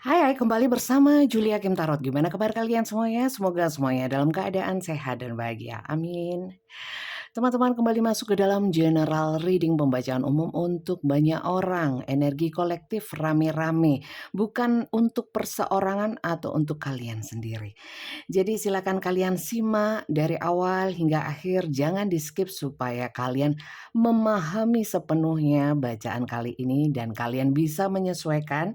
Hai, kembali bersama Julia Kim Tarot. Gimana kabar kalian semuanya? Semoga semuanya dalam keadaan sehat dan bahagia. Amin. Teman-teman kembali masuk ke dalam general reading pembacaan umum untuk banyak orang. Energi kolektif rame-rame. Bukan untuk perseorangan atau untuk kalian sendiri. Jadi silakan kalian simak dari awal hingga akhir. Jangan di skip supaya kalian memahami sepenuhnya bacaan kali ini. Dan kalian bisa menyesuaikan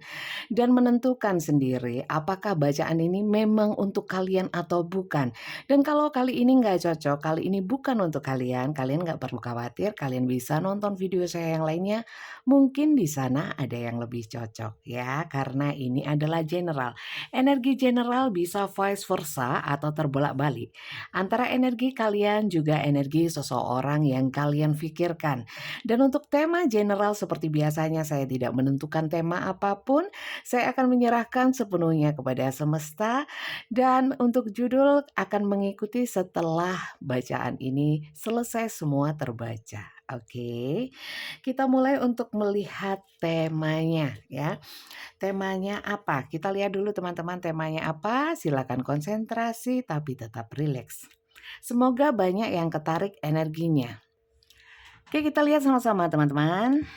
dan menentukan sendiri apakah bacaan ini memang untuk kalian atau bukan. Dan kalau kali ini nggak cocok, kali ini bukan untuk kalian, kalian nggak perlu khawatir, kalian bisa nonton video saya yang lainnya. Mungkin di sana ada yang lebih cocok ya, karena ini adalah general. Energi general bisa vice versa atau terbolak-balik. Antara energi kalian juga energi seseorang yang kalian pikirkan. Dan untuk tema general seperti biasanya saya tidak menentukan tema apapun, saya akan menyerahkan sepenuhnya kepada semesta dan untuk judul akan mengikuti setelah bacaan ini selesai semua terbaca. Oke, kita mulai untuk melihat temanya ya. Temanya apa? Kita lihat dulu teman-teman temanya apa. Silakan konsentrasi tapi tetap rileks. Semoga banyak yang ketarik energinya. Oke, kita lihat sama-sama teman-teman.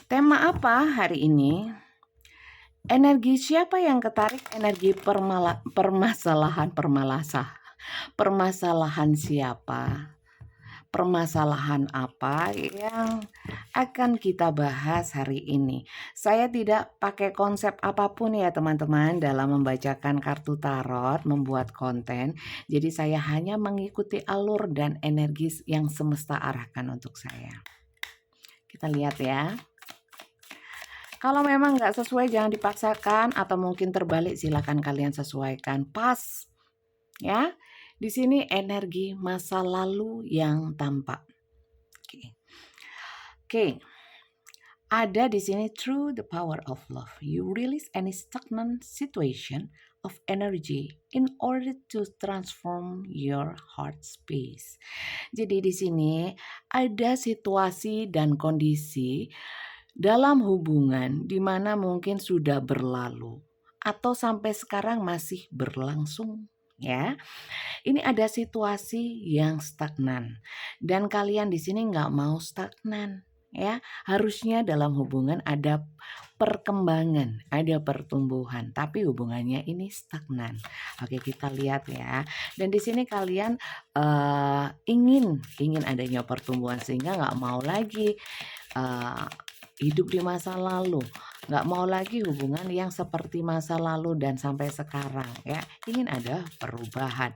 Tema apa hari ini? Energi siapa yang ketarik energi permasalahan siapa? Permasalahan apa yang akan kita bahas hari ini? Saya tidak pakai konsep apapun ya teman-teman dalam membacakan kartu tarot, membuat konten. Jadi saya hanya mengikuti alur dan energi yang semesta arahkan untuk saya. Kita lihat ya. Kalau memang nggak sesuai jangan dipaksakan atau mungkin terbalik silakan kalian sesuaikan pas ya. Di sini energi masa lalu yang tampak. Oke. Ada di sini through the power of love you release any stagnant situation of energy in order to transform your heart space. Jadi di sini ada situasi dan kondisi dalam hubungan di mana mungkin sudah berlalu atau sampai sekarang masih berlangsung ya. Ini ada situasi yang stagnan dan kalian di sini nggak mau stagnan ya. Harusnya dalam hubungan ada perkembangan, ada pertumbuhan, tapi hubungannya ini stagnan. Oke, kita lihat ya. Dan di sini kalian ingin adanya pertumbuhan sehingga nggak mau lagi hidup di masa lalu, nggak mau lagi hubungan yang seperti masa lalu dan sampai sekarang ya, ingin ada perubahan.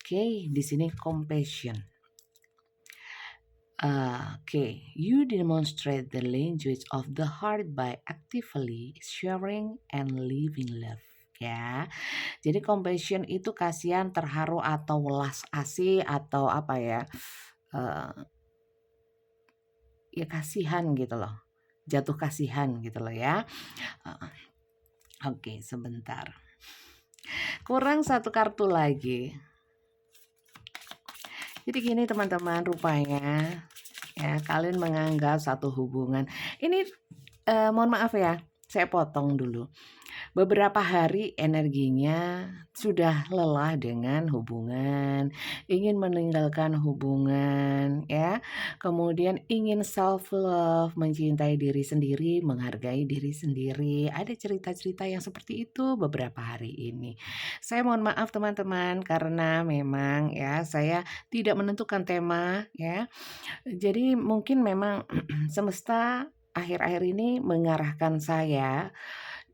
Oke, di sini compassion. You demonstrate the language of the heart by actively sharing and living love. Ya, jadi compassion itu kasihan, terharu atau welas asih atau apa ya, ya kasihan gitu loh. Jatuh kasihan gitu loh ya. Oke, sebentar. Kurang satu kartu lagi. Jadi gini teman-teman, rupanya ya kalian menganggap satu hubungan ini mohon maaf ya, saya potong dulu. Beberapa hari energinya sudah lelah dengan hubungan, ingin meninggalkan hubungan ya. Kemudian ingin self love, mencintai diri sendiri, menghargai diri sendiri. Ada cerita-cerita yang seperti itu beberapa hari ini. Saya mohon maaf teman-teman karena memang ya saya tidak menentukan tema ya. Jadi mungkin memang semesta akhir-akhir ini mengarahkan saya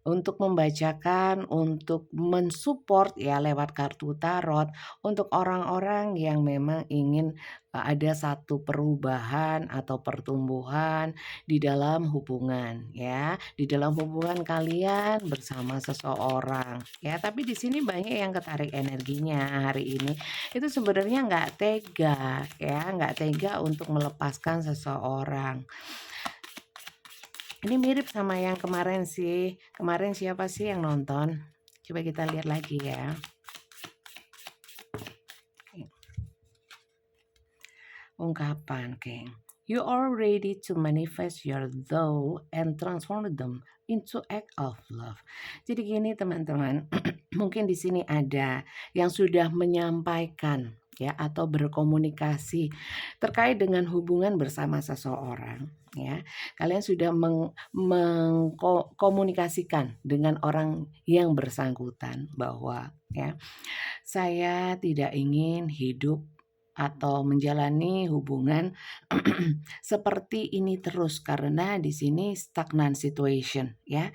untuk membacakan, untuk mensupport ya lewat kartu tarot untuk orang-orang yang memang ingin ada satu perubahan atau pertumbuhan di dalam hubungan ya, di dalam hubungan kalian bersama seseorang ya. Tapi di sini banyak yang ketarik energinya hari ini. Itu sebenarnya nggak tega ya, nggak tega untuk melepaskan seseorang. Ini mirip sama yang kemarin sih. Kemarin siapa sih yang nonton? Coba kita lihat lagi ya. Ungkapan, oke. You are ready to manifest your thought and transform them into act of love. Jadi gini teman-teman, mungkin di sini ada yang sudah menyampaikan ya atau berkomunikasi terkait dengan hubungan bersama seseorang ya. Kalian sudah mengkomunikasikan dengan orang yang bersangkutan bahwa ya saya tidak ingin hidup atau menjalani hubungan seperti ini terus karena di sini stagnan situation ya.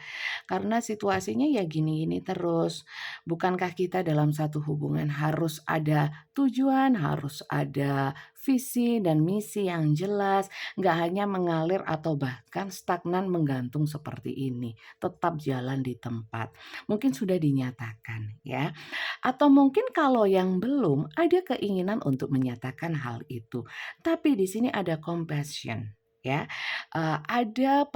Karena situasinya ya gini-gini terus. Bukankah kita dalam satu hubungan harus ada tujuan, harus ada visi dan misi yang jelas, nggak hanya mengalir atau bahkan stagnan menggantung seperti ini, tetap jalan di tempat. Mungkin sudah dinyatakan ya. Atau mungkin kalau yang belum ada keinginan untuk menyatakan hal itu. Tapi di sini ada compassion ya. Ada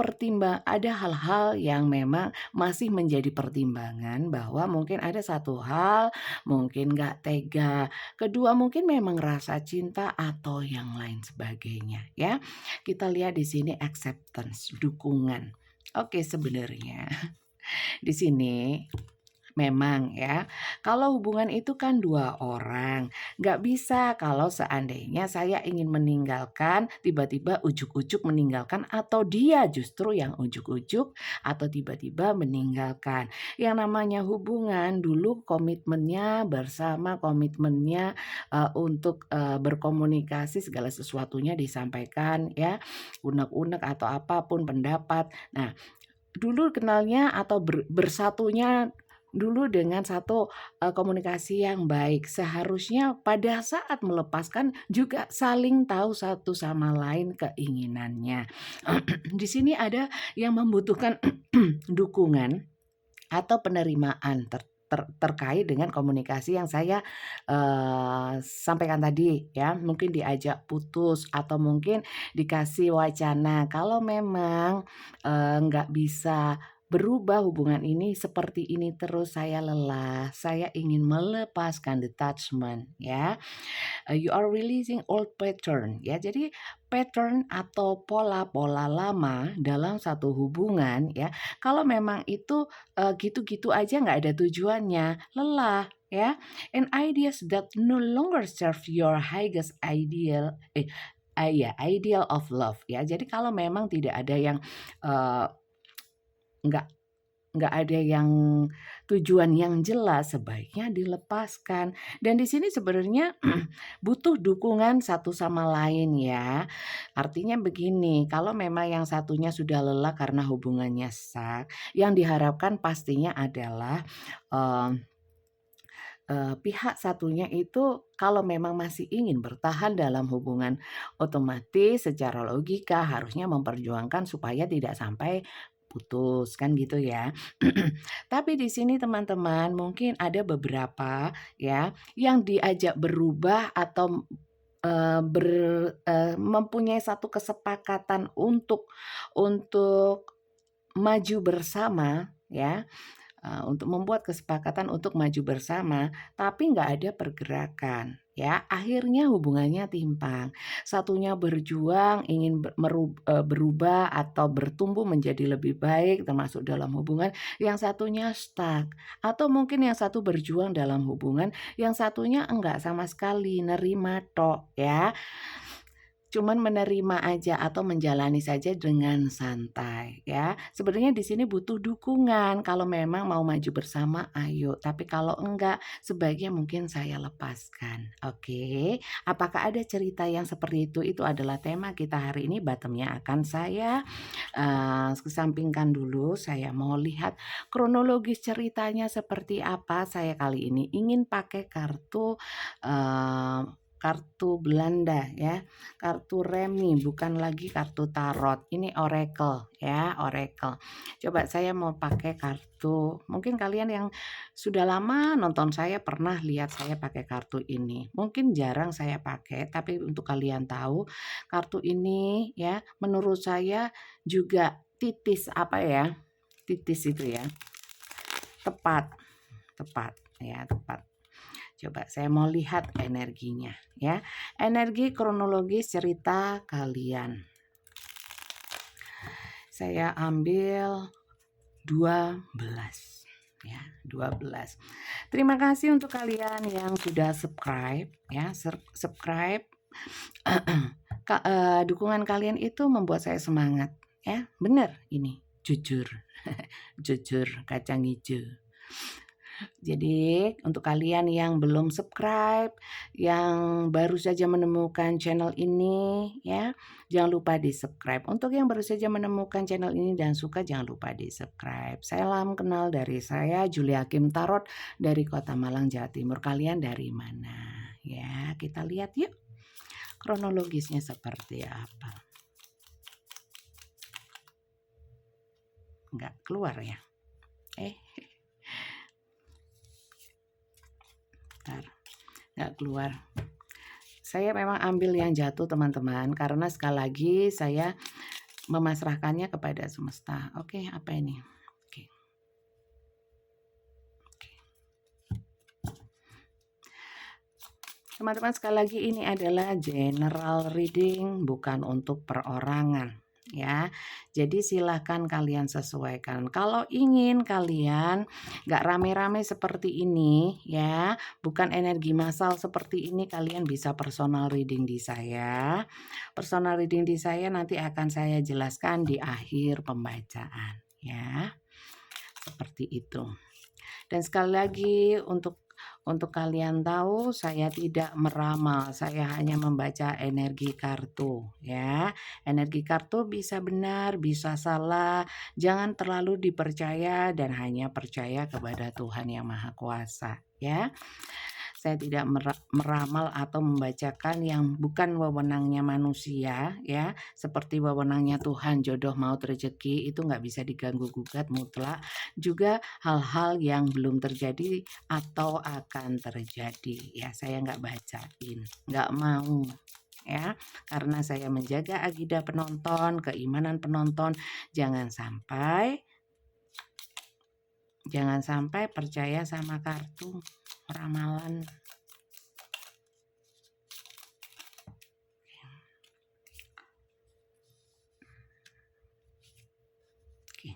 hal-hal yang memang masih menjadi pertimbangan bahwa mungkin ada satu hal mungkin nggak tega, kedua mungkin memang rasa cinta atau yang lain sebagainya ya. Kita lihat di sini acceptance, dukungan. Oke, sebenarnya di sini memang ya, kalau hubungan itu kan 2 orang, nggak bisa kalau seandainya saya ingin meninggalkan, tiba-tiba ujuk-ujuk meninggalkan atau dia justru yang ujuk-ujuk atau tiba-tiba meninggalkan. Yang namanya hubungan dulu komitmennya bersama, komitmennya, untuk, berkomunikasi segala sesuatunya disampaikan ya, unek-unek atau apapun pendapat. Nah, dulu kenalnya atau bersatunya dulu dengan satu, komunikasi yang baik. Seharusnya pada saat melepaskan juga saling tahu satu sama lain keinginannya. Di sini ada yang membutuhkan dukungan atau penerimaan terkait dengan komunikasi yang saya, sampaikan tadi ya. Mungkin diajak putus atau mungkin dikasih wacana kalau memang, nggak bisa berubah hubungan ini seperti ini terus, saya lelah, saya ingin melepaskan detachment ya. You are releasing old pattern ya. Jadi pattern atau pola-pola lama dalam satu hubungan ya. Kalau memang itu gitu-gitu aja nggak ada tujuannya, lelah ya. And ideas that no longer serve your highest ideal ya ideal of love ya. Jadi kalau memang tidak ada yang eh, nggak nggak ada yang tujuan yang jelas, sebaiknya dilepaskan. Dan di sini sebenarnya butuh dukungan satu sama lain ya. Artinya begini, kalau memang yang satunya sudah lelah karena hubungannya sak, yang diharapkan pastinya adalah em, pihak satunya itu kalau memang masih ingin bertahan dalam hubungan, otomatis secara logika harusnya memperjuangkan supaya tidak sampai putus, kan gitu ya. Tapi di sini teman-teman mungkin ada beberapa ya yang diajak berubah atau, mempunyai satu kesepakatan untuk maju bersama ya. Untuk membuat kesepakatan untuk maju bersama, tapi nggak ada pergerakan, ya. Akhirnya hubungannya timpang. Satunya berjuang ingin berubah atau bertumbuh menjadi lebih baik termasuk dalam hubungan, yang satunya stuck. Atau mungkin yang satu berjuang dalam hubungan, yang satunya enggak sama sekali, nerima tok, ya. Cuman menerima aja atau menjalani saja dengan santai ya. Sebenarnya di sini butuh dukungan, kalau memang mau maju bersama ayo, tapi kalau enggak sebaiknya mungkin saya lepaskan, oke. Apakah ada cerita yang seperti itu? Itu adalah tema kita hari ini, bottom-nya akan saya, kesampingkan dulu, saya mau lihat kronologis ceritanya seperti apa. Saya kali ini ingin pakai kartu Belanda ya, kartu remi bukan lagi kartu tarot. Ini oracle ya, oracle. Coba saya mau pakai kartu. Mungkin kalian yang sudah lama nonton saya pernah lihat saya pakai kartu ini. Mungkin jarang saya pakai, tapi untuk kalian tahu kartu ini ya menurut saya juga titis apa ya? Titis itu ya. Tepat. Tepat ya, tepat. Coba saya mau lihat energinya ya. Energi kronologis cerita kalian. Saya ambil 12 ya, 12. Terima kasih untuk kalian yang sudah subscribe ya, subscribe. Dukungan kalian itu membuat saya semangat ya, bener ini jujur. Jujur kacang hijau. Jadi untuk kalian yang belum subscribe, yang baru saja menemukan channel ini ya, jangan lupa di subscribe. Untuk yang baru saja menemukan channel ini dan suka, jangan lupa di subscribe. Salam kenal dari saya Julia Kim Tarot dari Kota Malang, Jawa Timur. Kalian dari mana? Ya, kita lihat yuk kronologisnya seperti apa. Nggak keluar ya? Nggak keluar. Saya memang ambil yang jatuh teman-teman, karena sekali lagi saya memasrahkannya kepada semesta. Oke, apa ini? Oke. Teman-teman, sekali lagi ini adalah general reading, bukan untuk perorangan ya. Jadi silahkan kalian sesuaikan. Kalau ingin kalian nggak rame-rame seperti ini ya, bukan energi massal seperti ini, kalian bisa personal reading di saya. Personal reading di saya nanti akan saya jelaskan di akhir pembacaan ya. Seperti itu. Dan sekali lagi untuk kalian tahu, saya tidak meramal, saya hanya membaca energi kartu ya. Energi kartu bisa benar, bisa salah, jangan terlalu dipercaya dan hanya percaya kepada Tuhan Yang Maha Kuasa ya. Saya tidak meramal atau membacakan yang bukan wewenangnya manusia ya, seperti wewenangnya Tuhan, jodoh, maut, rezeki itu nggak bisa diganggu gugat mutlak. Juga hal-hal yang belum terjadi atau akan terjadi ya, saya nggak bacain, nggak mau ya, karena saya menjaga akidah penonton, keimanan penonton. Jangan sampai percaya sama kartu ramalan. Oke.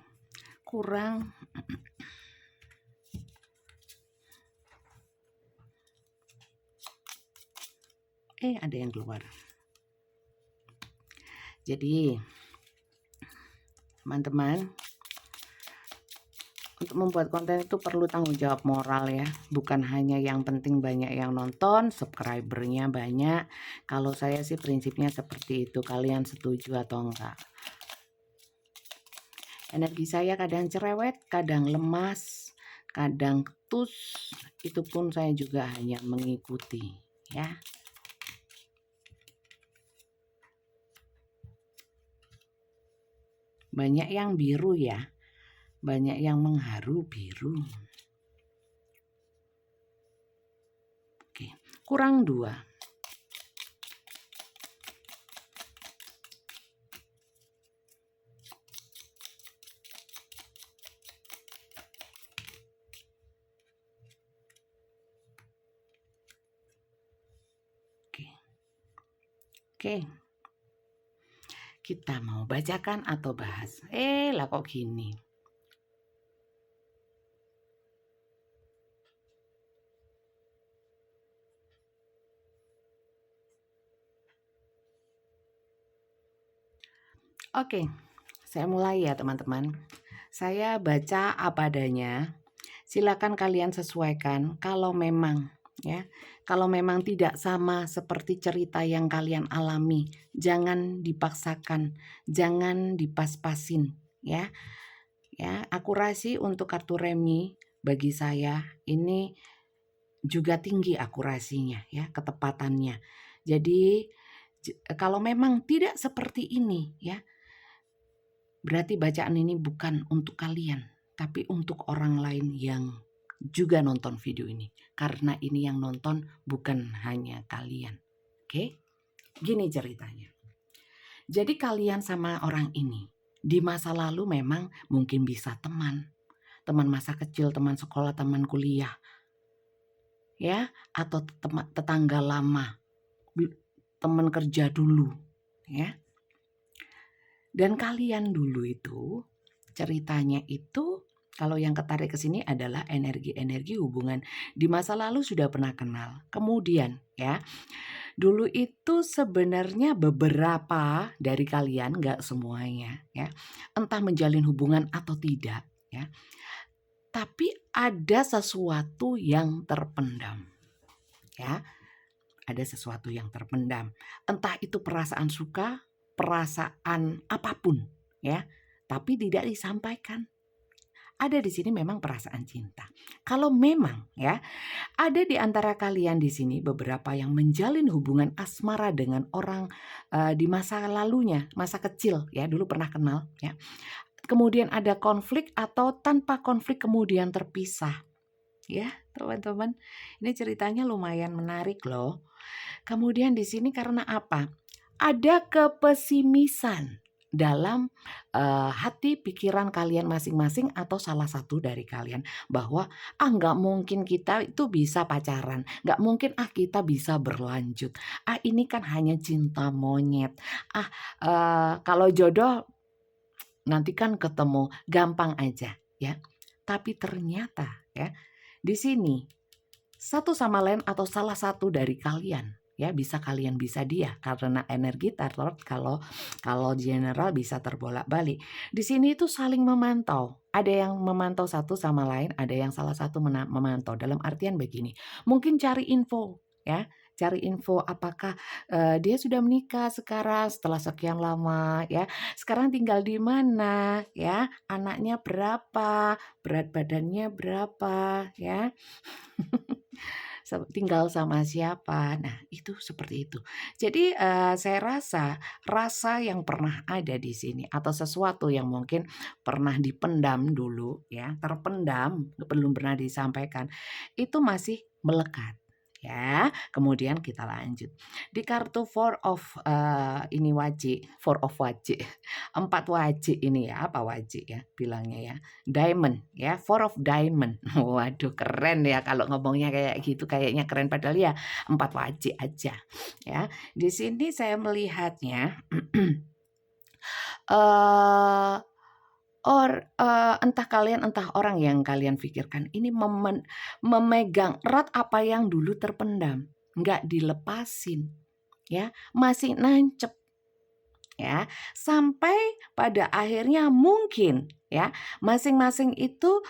Kurang ada yang keluar. Jadi teman-teman, untuk membuat konten itu perlu tanggung jawab moral ya, bukan hanya yang penting banyak yang nonton, subscribernya banyak. Kalau saya sih prinsipnya seperti itu, kalian setuju atau enggak? Energi saya kadang cerewet, kadang lemas, kadang ketus, itu pun saya juga hanya mengikuti ya. Banyak yang biru ya, banyak yang mengharu biru. Oke, kurang 2. Oke. Kita mau bacakan atau bahas? Lah kok gini. Oke, saya mulai ya teman-teman. Saya baca apa adanya. Silakan kalian sesuaikan kalau memang ya. Kalau memang tidak sama seperti cerita yang kalian alami, jangan dipaksakan, jangan dipas-pasin ya. Ya, akurasi untuk kartu remi bagi saya ini juga tinggi akurasinya ya, ketepatannya. Jadi kalau memang tidak seperti ini ya, berarti bacaan ini bukan untuk kalian, tapi untuk orang lain yang juga nonton video ini. Karena ini yang nonton bukan hanya kalian. Oke? Gini ceritanya. Jadi kalian sama orang ini di masa lalu memang mungkin bisa teman masa kecil, teman sekolah, teman kuliah. Ya, atau tetangga lama, teman kerja dulu, ya. Dan kalian dulu itu Ceritanya itu kalau yang ketarik ke sini adalah energi-energi hubungan di masa lalu sudah pernah kenal. Kemudian ya, dulu itu sebenarnya beberapa dari kalian, nggak semuanya ya, entah menjalin hubungan atau tidak ya, tapi ada sesuatu yang terpendam ya, ada sesuatu yang terpendam. Entah itu perasaan suka, perasaan apapun ya, tapi tidak disampaikan. Ada di sini memang perasaan cinta. Kalau memang ya, ada di antara kalian di sini beberapa yang menjalin hubungan asmara dengan orang di masa lalunya, masa kecil ya, dulu pernah kenal ya. Kemudian ada konflik atau tanpa konflik kemudian terpisah. Ya, teman-teman. Ini ceritanya lumayan menarik loh. Kemudian di sini karena apa? Ada kepesimisan dalam hati pikiran kalian masing-masing atau salah satu dari kalian bahwa nggak mungkin kita itu bisa pacaran, nggak mungkin kita bisa berlanjut, ini kan hanya cinta monyet, kalau jodoh nanti kan ketemu gampang aja ya. Tapi ternyata ya di sini satu sama lain atau salah satu dari kalian ya, bisa kalian bisa dia karena energi tarot kalau general bisa terbolak-balik. Di sini itu saling memantau. Ada yang memantau satu sama lain, ada yang salah satu memantau. Dalam artian begini, mungkin cari info ya, cari info apakah dia sudah menikah sekarang setelah sekian lama ya. Sekarang tinggal di mana ya, anaknya berapa, berat badannya berapa ya. Tinggal sama siapa. Nah, itu seperti itu. Jadi, saya rasa yang pernah ada di sini atau sesuatu yang mungkin pernah dipendam dulu ya, terpendam, belum pernah disampaikan, itu masih melekat ya. Kemudian kita lanjut. Di kartu ini Four of Waji, 4 waji ini ya, apa waji ya bilangnya ya? Diamond ya, Four of Diamond. Waduh keren ya kalau ngomongnya kayak gitu, kayaknya keren padahal ya 4 wajik aja ya. Di sini saya melihatnya eh entah kalian, entah orang yang kalian pikirkan ini memegang erat apa yang dulu terpendam, nggak dilepasin ya, masih nancep ya, sampai pada akhirnya mungkin ya, masing-masing itu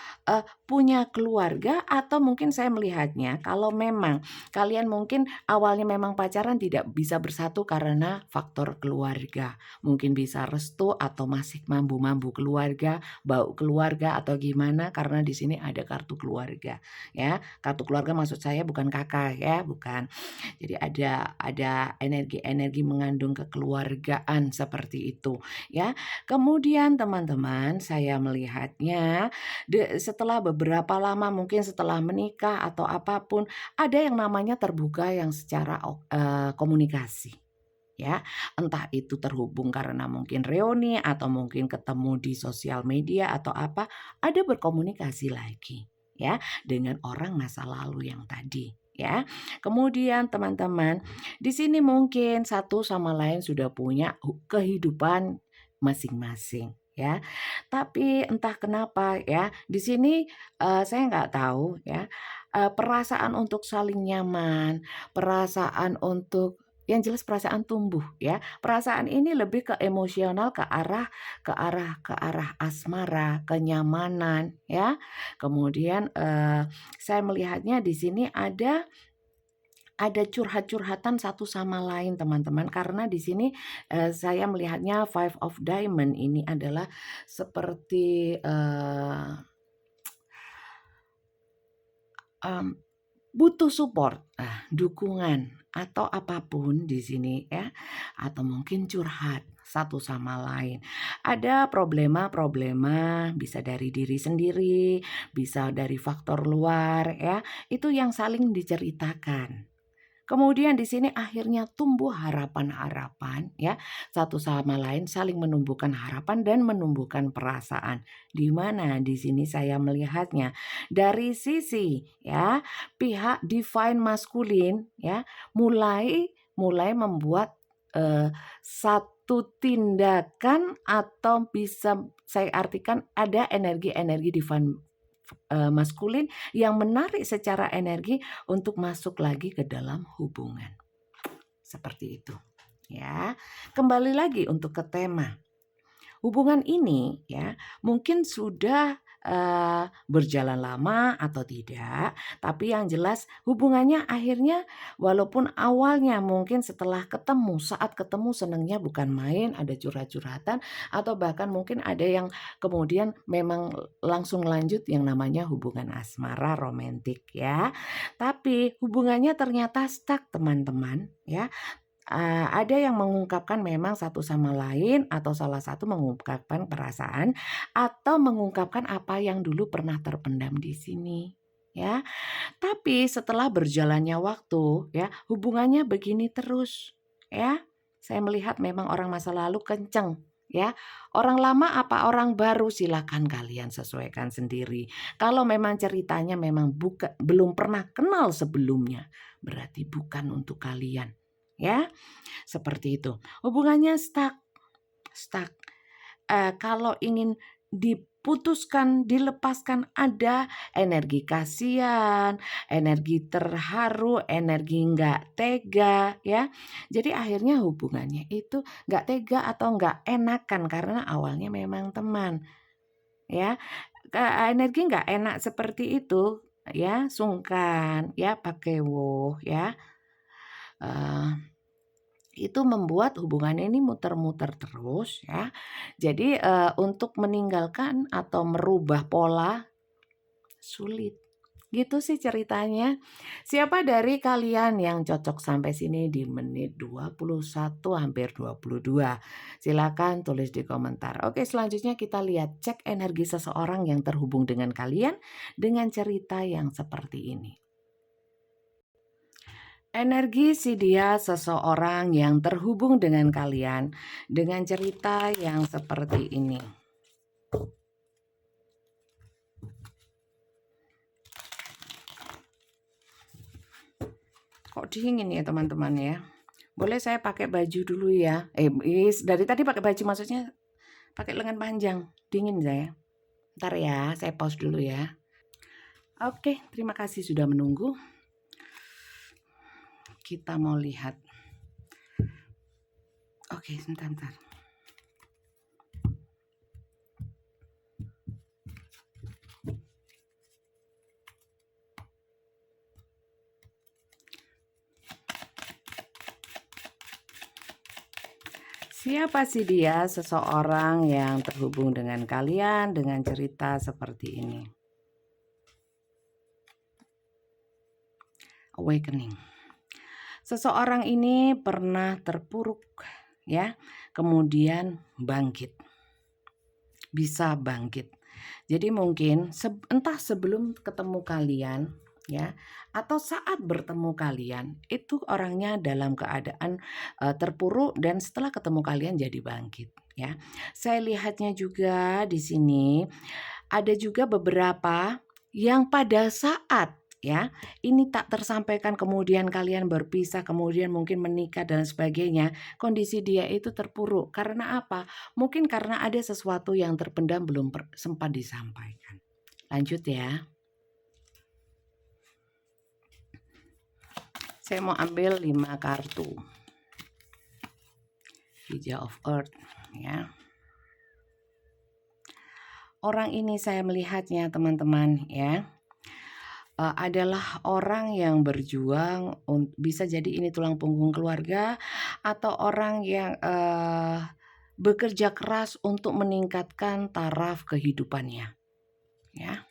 punya keluarga atau mungkin saya melihatnya kalau memang kalian mungkin awalnya memang pacaran tidak bisa bersatu karena faktor keluarga. Mungkin bisa restu atau masih mambu-mambu keluarga, bau keluarga atau gimana karena di sini ada kartu keluarga ya. Kartu keluarga maksud saya bukan kakak ya, bukan. Jadi ada energi-energi mengandung kekeluargaan seperti itu ya. Kemudian teman-teman saya melihatnya setelah beberapa lama mungkin setelah menikah atau apapun ada yang namanya terbuka yang secara komunikasi. Ya, entah itu terhubung karena mungkin reuni atau mungkin ketemu di sosial media atau apa, ada berkomunikasi lagi ya dengan orang masa lalu yang tadi ya. Kemudian teman-teman, di sini mungkin satu sama lain sudah punya kehidupan masing-masing ya. Tapi entah kenapa ya, di sini saya nggak tahu ya, perasaan untuk saling nyaman, perasaan untuk yang jelas perasaan tumbuh ya. Perasaan ini lebih ke emosional ke arah asmara, kenyamanan ya. Kemudian saya melihatnya di sini ada curhat-curhatan satu sama lain teman-teman karena di sini saya melihatnya Five of Diamond ini adalah seperti butuh support, dukungan atau apapun di sini ya, atau mungkin curhat satu sama lain. Ada problema-problema bisa dari diri sendiri, bisa dari faktor luar ya, itu yang saling diceritakan. Kemudian di sini akhirnya tumbuh harapan-harapan ya, satu sama lain saling menumbuhkan harapan dan menumbuhkan perasaan. Di mana di sini saya melihatnya dari sisi ya pihak divine maskulin ya mulai membuat suatu tindakan atau bisa saya artikan ada energi-energi divine maskulin yang menarik secara energi untuk masuk lagi ke dalam hubungan. Seperti itu. Ya. Kembali lagi untuk ke tema. Hubungan ini ya mungkin sudah berjalan lama atau tidak, tapi yang jelas hubungannya akhirnya walaupun awalnya mungkin setelah ketemu, saat ketemu senangnya bukan main, ada curhat-curhatan atau bahkan mungkin ada yang kemudian memang langsung lanjut yang namanya hubungan asmara romantik ya. Tapi hubungannya ternyata stuck teman-teman ya. Ada yang mengungkapkan memang satu sama lain atau salah satu mengungkapkan perasaan atau mengungkapkan apa yang dulu pernah terpendam di sini ya. Tapi setelah berjalannya waktu ya, hubungannya begini terus ya. Saya melihat memang orang masa lalu kenceng ya. Orang lama apa orang baru silakan kalian sesuaikan sendiri. Kalau memang ceritanya memang belum pernah kenal sebelumnya, berarti bukan untuk kalian. Ya, seperti itu. Hubungannya stuck. Kalau ingin diputuskan, dilepaskan ada energi kasihan, energi terharu, energi nggak tega ya. Jadi akhirnya hubungannya itu nggak tega atau nggak enakan karena awalnya memang teman ya. Energi nggak enak seperti itu ya, sungkan ya, pakewo ya. Itu membuat hubungan ini muter-muter terus ya. Jadi untuk meninggalkan atau merubah pola sulit. Gitu sih ceritanya. Siapa dari kalian yang cocok sampai sini di menit 21 hampir 22? Silakan tulis di komentar. Oke, selanjutnya kita lihat cek energi seseorang yang terhubung dengan kalian dengan cerita yang seperti ini. Energi si dia seseorang yang terhubung dengan kalian dengan cerita yang seperti ini. Kok dingin ya teman-teman ya? Boleh saya pakai baju dulu ya? Dari tadi pakai baju maksudnya pakai lengan panjang. Dingin saya. Ntar ya, saya pause dulu ya. Oke, terima kasih sudah menunggu. Kita mau lihat. Oke, sebentar. Siapa sih dia? Seseorang yang terhubung dengan kalian dengan cerita seperti ini. Awakening. Seseorang ini pernah terpuruk ya, kemudian bangkit. Bisa bangkit. Jadi mungkin entah sebelum ketemu kalian ya atau saat bertemu kalian itu orangnya dalam keadaan terpuruk dan setelah ketemu kalian jadi bangkit ya. Saya lihatnya juga di sini ada juga beberapa yang pada saat ya ini tak tersampaikan kemudian kalian berpisah kemudian mungkin menikah dan sebagainya, kondisi dia itu terpuruk karena apa? Mungkin karena ada sesuatu yang terpendam belum sempat disampaikan. Lanjut ya. Saya mau ambil 5 kartu. Hijau of Earth ya. Orang ini saya melihatnya teman-teman ya. Adalah orang yang berjuang, bisa jadi ini tulang punggung keluarga atau orang yang bekerja keras untuk meningkatkan taraf kehidupannya ya.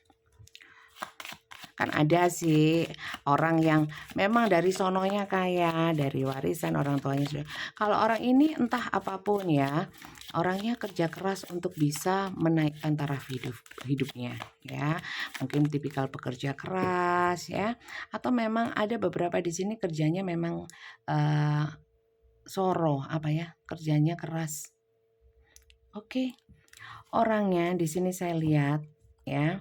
Kan ada sih orang yang memang dari sononya kaya, dari warisan orang tuanya sudah. Kalau orang ini entah apapun ya, orangnya kerja keras untuk bisa menaikkan taraf hidupnya ya. Mungkin tipikal pekerja keras ya, atau memang ada beberapa di sini kerjanya memang soro apa ya, kerjanya keras. Oke. Orangnya di sini saya lihat ya.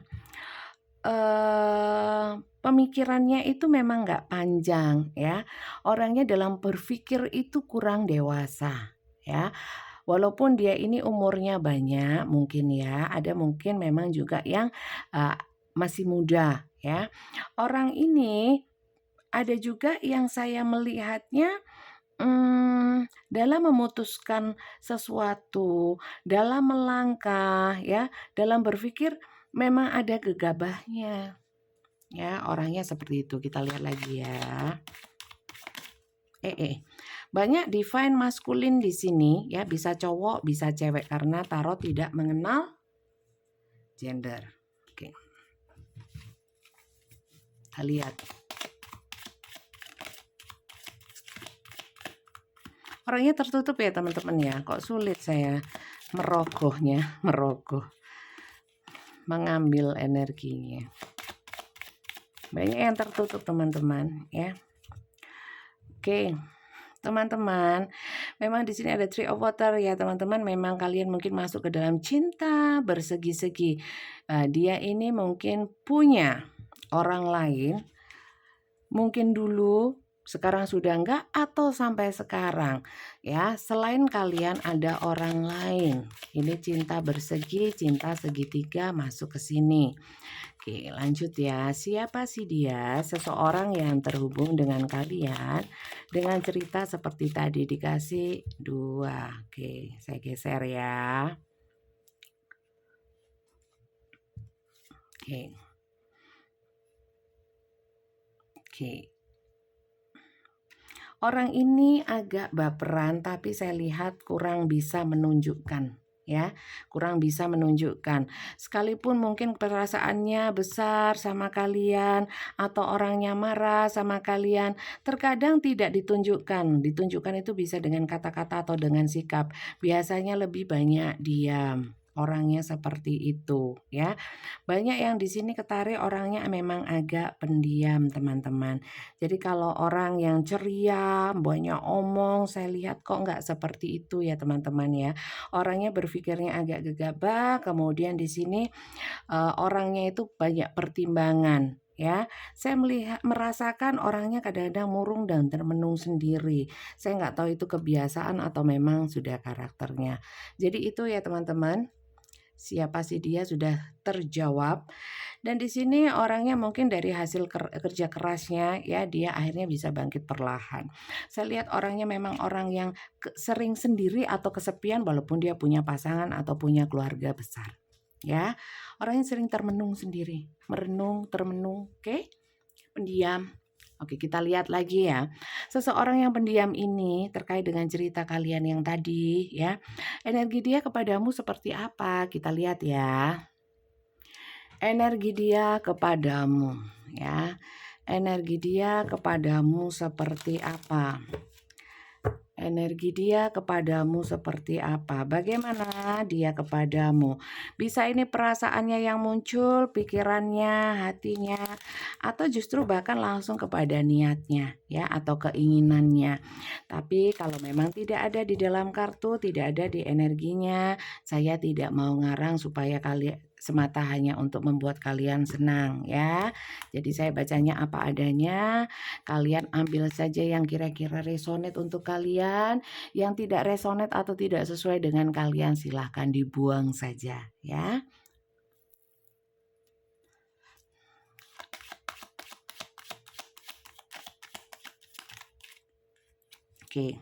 Pemikirannya itu memang nggak panjang ya. Orangnya dalam berpikir itu kurang dewasa ya. Walaupun dia ini umurnya banyak mungkin ya, ada mungkin memang juga yang, eee, masih muda ya. Orang ini ada juga yang saya melihatnya, dalam memutuskan sesuatu, dalam melangkah ya, dalam berpikir memang ada gegabahnya, ya, orangnya seperti itu. Kita lihat lagi ya. Banyak divine maskulin di sini ya, bisa cowok, bisa cewek karena tarot tidak mengenal gender. Oke. Kita lihat. Orangnya tertutup ya teman-teman ya. Kok sulit saya merogoh, mengambil energinya. Banyak yang tertutup teman-teman ya. Oke. Teman-teman, memang di sini ada Three of Water ya teman-teman. Memang kalian mungkin masuk ke dalam cinta bersegi-segi. Dia ini mungkin punya orang lain, mungkin dulu, sekarang sudah enggak, atau sampai sekarang ya. Selain kalian ada orang lain. Ini cinta bersegi, cinta segitiga masuk ke sini. Oke, lanjut ya. Siapa sih dia? Seseorang yang terhubung dengan kalian dengan cerita seperti tadi dikasih 2. Oke, saya geser ya. Oke. Orang ini agak baperan tapi saya lihat kurang bisa menunjukkan ya, kurang bisa menunjukkan. Sekalipun mungkin perasaannya besar sama kalian atau orangnya marah sama kalian, terkadang tidak ditunjukkan. Ditunjukkan itu bisa dengan kata-kata atau dengan sikap. Biasanya lebih banyak diam. Orangnya seperti itu ya. Banyak yang di sini ketarik orangnya memang agak pendiam teman-teman. Jadi kalau orang yang ceria, banyak omong, saya lihat kok nggak seperti itu ya teman-teman ya. Orangnya berpikirnya agak gegabah, kemudian di sini orangnya itu banyak pertimbangan ya. Saya merasakan orangnya kadang-kadang murung dan termenung sendiri. Saya nggak tahu itu kebiasaan atau memang sudah karakternya. Jadi itu ya teman-teman. Siapa sih dia sudah terjawab. Dan di sini orangnya mungkin dari hasil kerja kerasnya ya dia akhirnya bisa bangkit perlahan. Saya lihat orangnya memang orang yang sering sendiri atau kesepian walaupun dia punya pasangan atau punya keluarga besar. Ya, orangnya sering termenung sendiri, merenung, termenung, oke? Pendiam. Oke, kita lihat lagi ya. Seseorang yang pendiam ini terkait dengan cerita kalian yang tadi ya. Energi dia kepadamu seperti apa? Kita lihat ya. Energi dia kepadamu ya. Energi dia kepadamu seperti apa? Energi dia kepadamu seperti apa? Bagaimana dia kepadamu? Bisa ini perasaannya yang muncul, pikirannya, hatinya, atau justru bahkan langsung kepada niatnya ya atau keinginannya. Tapi kalau memang tidak ada di dalam kartu, tidak ada di energinya, saya tidak mau ngarang supaya kalian semata hanya untuk membuat kalian senang ya. Jadi saya bacanya apa adanya. Kalian ambil saja yang kira-kira resonate untuk kalian, yang tidak resonate atau tidak sesuai dengan kalian silahkan dibuang saja ya. Oke.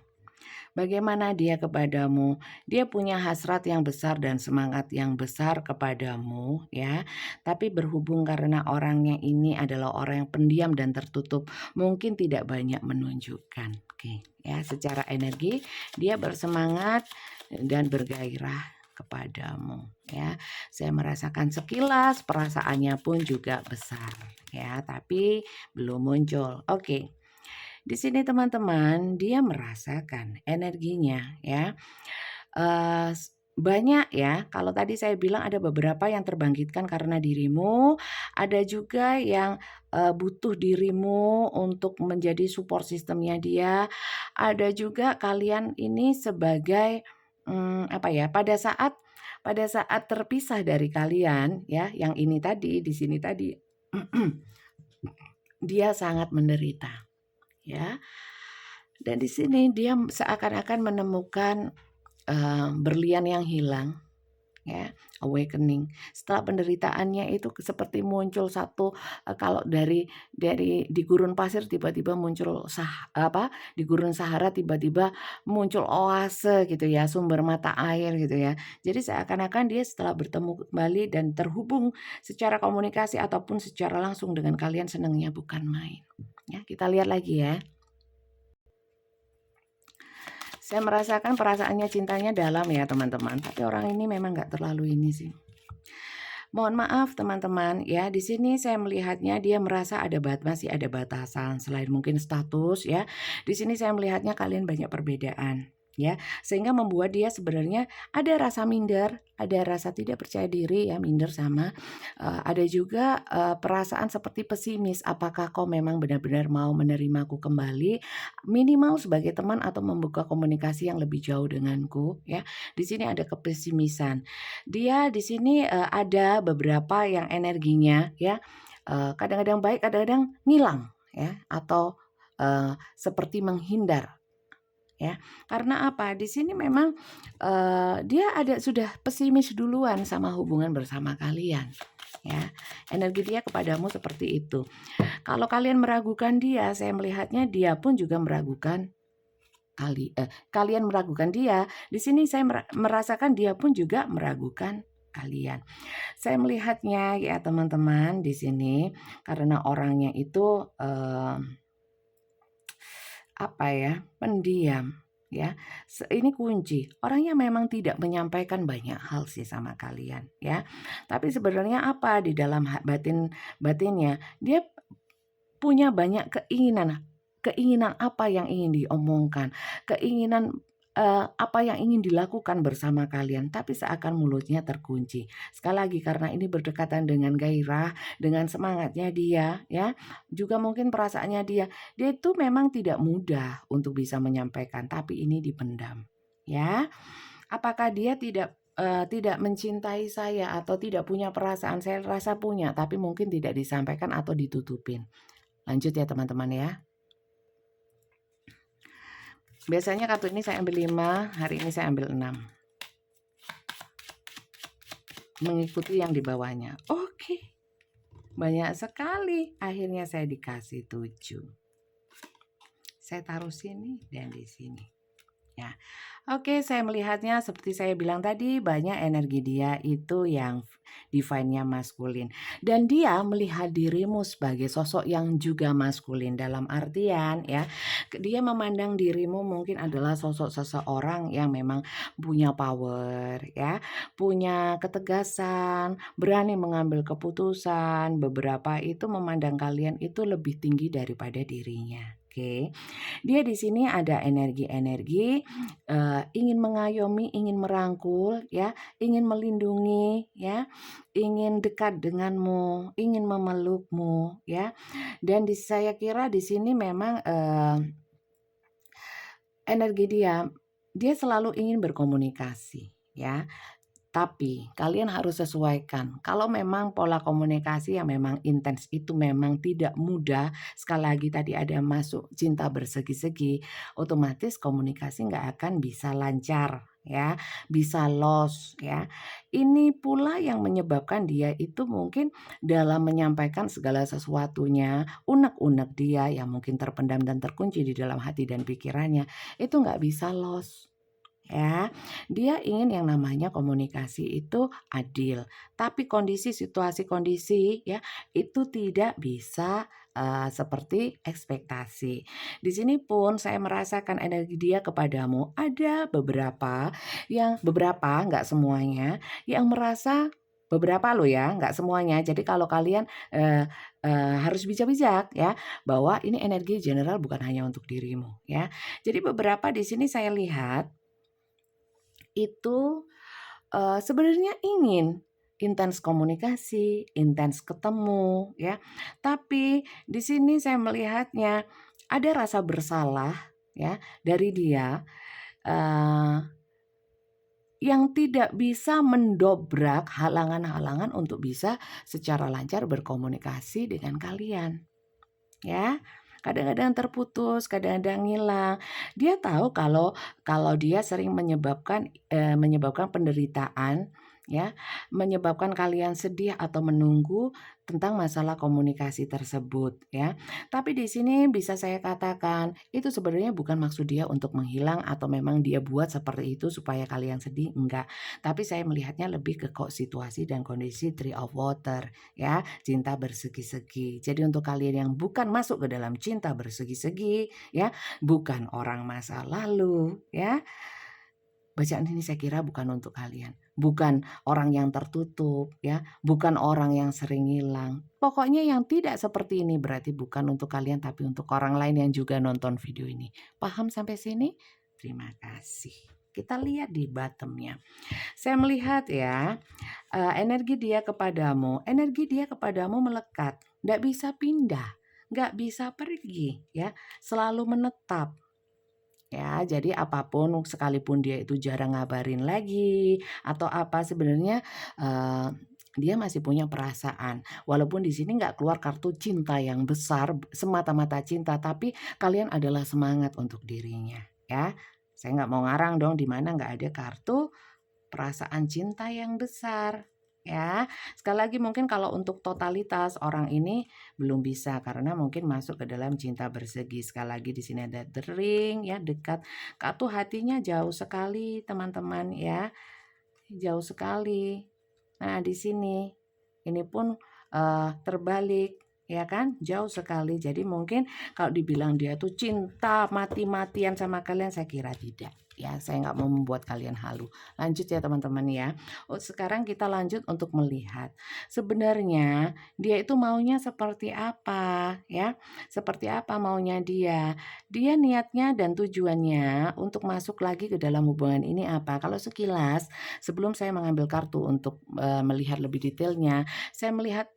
Bagaimana dia kepadamu? Dia punya hasrat yang besar dan semangat yang besar kepadamu ya. Tapi berhubung karena orangnya ini adalah orang yang pendiam dan tertutup, mungkin tidak banyak menunjukkan. Oke, ya, secara energi dia bersemangat dan bergairah kepadamu ya. Saya merasakan sekilas perasaannya pun juga besar ya, tapi belum muncul. Oke. Di sini teman-teman, dia merasakan energinya ya. Banyak ya, kalau tadi saya bilang ada beberapa yang terbangkitkan karena dirimu, ada juga yang, butuh dirimu untuk menjadi support sistemnya dia, ada juga kalian ini sebagai, apa ya, pada saat terpisah dari kalian ya, yang ini tadi, di sini tadi, dia sangat menderita. Ya, dan di sini dia seakan-akan menemukan berlian yang hilang, ya, awakening. Setelah penderitaannya itu seperti muncul satu, kalau dari di gurun pasir tiba-tiba muncul di gurun Sahara tiba-tiba muncul oase gitu ya, sumber mata air gitu ya. Jadi seakan-akan dia setelah bertemu kembali dan terhubung secara komunikasi ataupun secara langsung dengan kalian, senangnya bukan main. Ya, kita lihat lagi ya. Saya merasakan perasaannya cintanya dalam ya teman-teman, tapi orang ini memang nggak terlalu ini sih. Mohon maaf teman-teman ya, di sini saya melihatnya dia merasa masih ada batasan selain mungkin status ya. Di sini saya melihatnya kalian banyak perbedaan ya, sehingga membuat dia sebenarnya ada rasa minder, ada rasa tidak percaya diri ya, minder sama ada juga perasaan seperti pesimis, apakah kau memang benar-benar mau menerimaku kembali, minimal sebagai teman atau membuka komunikasi yang lebih jauh denganku ya. Di sini ada kepesimisan. Dia di sini ada beberapa yang energinya ya kadang-kadang baik, kadang-kadang ngilang ya, atau seperti menghindar ya. Karena apa? Di sini memang dia sudah pesimis duluan sama hubungan bersama kalian ya. Energi dia kepadamu seperti itu. Kalau kalian meragukan dia, saya melihatnya dia pun juga meragukan kalian meragukan dia. Di sini saya merasakan dia pun juga meragukan kalian. Saya melihatnya ya teman-teman di sini karena orangnya itu pendiam ya. Ini kunci. Orangnya memang tidak menyampaikan banyak hal sih sama kalian ya. Tapi sebenarnya apa di dalam batinnya dia punya banyak keinginan apa yang ingin diomongkan, keinginan apa yang ingin dilakukan bersama kalian, tapi seakan mulutnya terkunci. Sekali lagi karena ini berdekatan dengan gairah, dengan semangatnya dia ya, juga mungkin perasaannya dia itu memang tidak mudah untuk bisa menyampaikan, tapi ini dipendam ya. Apakah dia tidak mencintai saya atau tidak punya perasaan? Saya rasa punya, tapi mungkin tidak disampaikan atau ditutupin. Lanjut ya teman-teman ya. Biasanya kartu ini saya ambil 5, hari ini saya ambil 6. Mengikuti yang di bawahnya. Oke. Banyak sekali. Akhirnya saya dikasih 7. Saya taruh sini dan di sini. Ya. Oke, saya melihatnya seperti saya bilang tadi, banyak energi dia itu yang divine-nya maskulin. Dan dia melihat dirimu sebagai sosok yang juga maskulin, dalam artian ya, dia memandang dirimu mungkin adalah sosok seseorang yang memang punya power ya, punya ketegasan, berani mengambil keputusan. Beberapa itu memandang kalian itu lebih tinggi daripada dirinya. Oke. Dia di sini ada energi-energi ingin mengayomi, ingin merangkul ya, ingin melindungi ya, ingin dekat denganmu, ingin memelukmu ya. Dan saya kira di sini memang energi dia selalu ingin berkomunikasi ya. Tapi kalian harus sesuaikan. Kalau memang pola komunikasi yang memang intens itu memang tidak mudah, sekali lagi tadi ada masuk cinta bersegi-segi, otomatis komunikasi nggak akan bisa lancar ya, bisa loss ya. Ini pula yang menyebabkan dia itu mungkin dalam menyampaikan segala sesuatunya, unek-unek dia yang mungkin terpendam dan terkunci di dalam hati dan pikirannya, itu nggak bisa loss. Ya, dia ingin yang namanya komunikasi itu adil, tapi situasi kondisi ya itu tidak bisa seperti ekspektasi. Di sini pun saya merasakan energi dia kepadamu ada beberapa nggak semuanya yang merasa beberapa loh ya, nggak semuanya. Jadi kalau kalian harus bijak-bijak ya bahwa ini energi general bukan hanya untuk dirimu ya. Jadi beberapa di sini saya lihat itu sebenarnya ingin intens komunikasi, intens ketemu ya. Tapi di sini saya melihatnya ada rasa bersalah ya dari dia yang tidak bisa mendobrak halangan-halangan untuk bisa secara lancar berkomunikasi dengan kalian. Ya. kadang-kadang terputus, kadang-kadang ngilang. Dia tahu kalau dia sering menyebabkan penderitaan, ya, menyebabkan kalian sedih atau menunggu tentang masalah komunikasi tersebut, ya. Tapi di sini bisa saya katakan, itu sebenarnya bukan maksud dia untuk menghilang atau memang dia buat seperti itu supaya kalian sedih, enggak. Tapi saya melihatnya lebih ke kok situasi dan kondisi Three of Water, ya, cinta bersegi-segi. Jadi untuk kalian yang bukan masuk ke dalam cinta bersegi-segi, ya, bukan orang masa lalu, ya. Bacaan ini saya kira bukan untuk kalian, bukan orang yang tertutup, ya, bukan orang yang sering hilang. Pokoknya yang tidak seperti ini berarti bukan untuk kalian tapi untuk orang lain yang juga nonton video ini. Paham sampai sini? Terima kasih. Kita lihat di bottomnya. Saya melihat ya, energi dia kepadamu melekat, nggak bisa pindah, nggak bisa pergi, ya, selalu menetap. Ya, jadi apapun sekalipun dia itu jarang ngabarin lagi atau apa sebenarnya dia masih punya perasaan. Walaupun di sini nggak keluar kartu cinta yang besar semata-mata cinta, tapi kalian adalah semangat untuk dirinya, ya. Saya nggak mau ngarang dong di mana nggak ada kartu perasaan cinta yang besar, ya. Sekali lagi mungkin kalau untuk totalitas orang ini belum bisa karena mungkin masuk ke dalam cinta bersegi. Sekali lagi di sini ada the ring, ya, dekat. Kartu hatinya jauh sekali teman-teman, ya. Jauh sekali. Nah, di sini ini pun terbalik, ya kan? Jauh sekali. Jadi mungkin kalau dibilang dia tuh cinta mati-matian sama kalian, saya kira tidak. Ya, saya nggak mau membuat kalian halu. Lanjut ya teman-teman ya. Sekarang kita lanjut untuk melihat sebenarnya dia itu maunya seperti apa, ya? Seperti apa maunya dia? Dia niatnya dan tujuannya untuk masuk lagi ke dalam hubungan ini apa? Kalau sekilas sebelum saya mengambil kartu untuk melihat lebih detailnya, saya melihat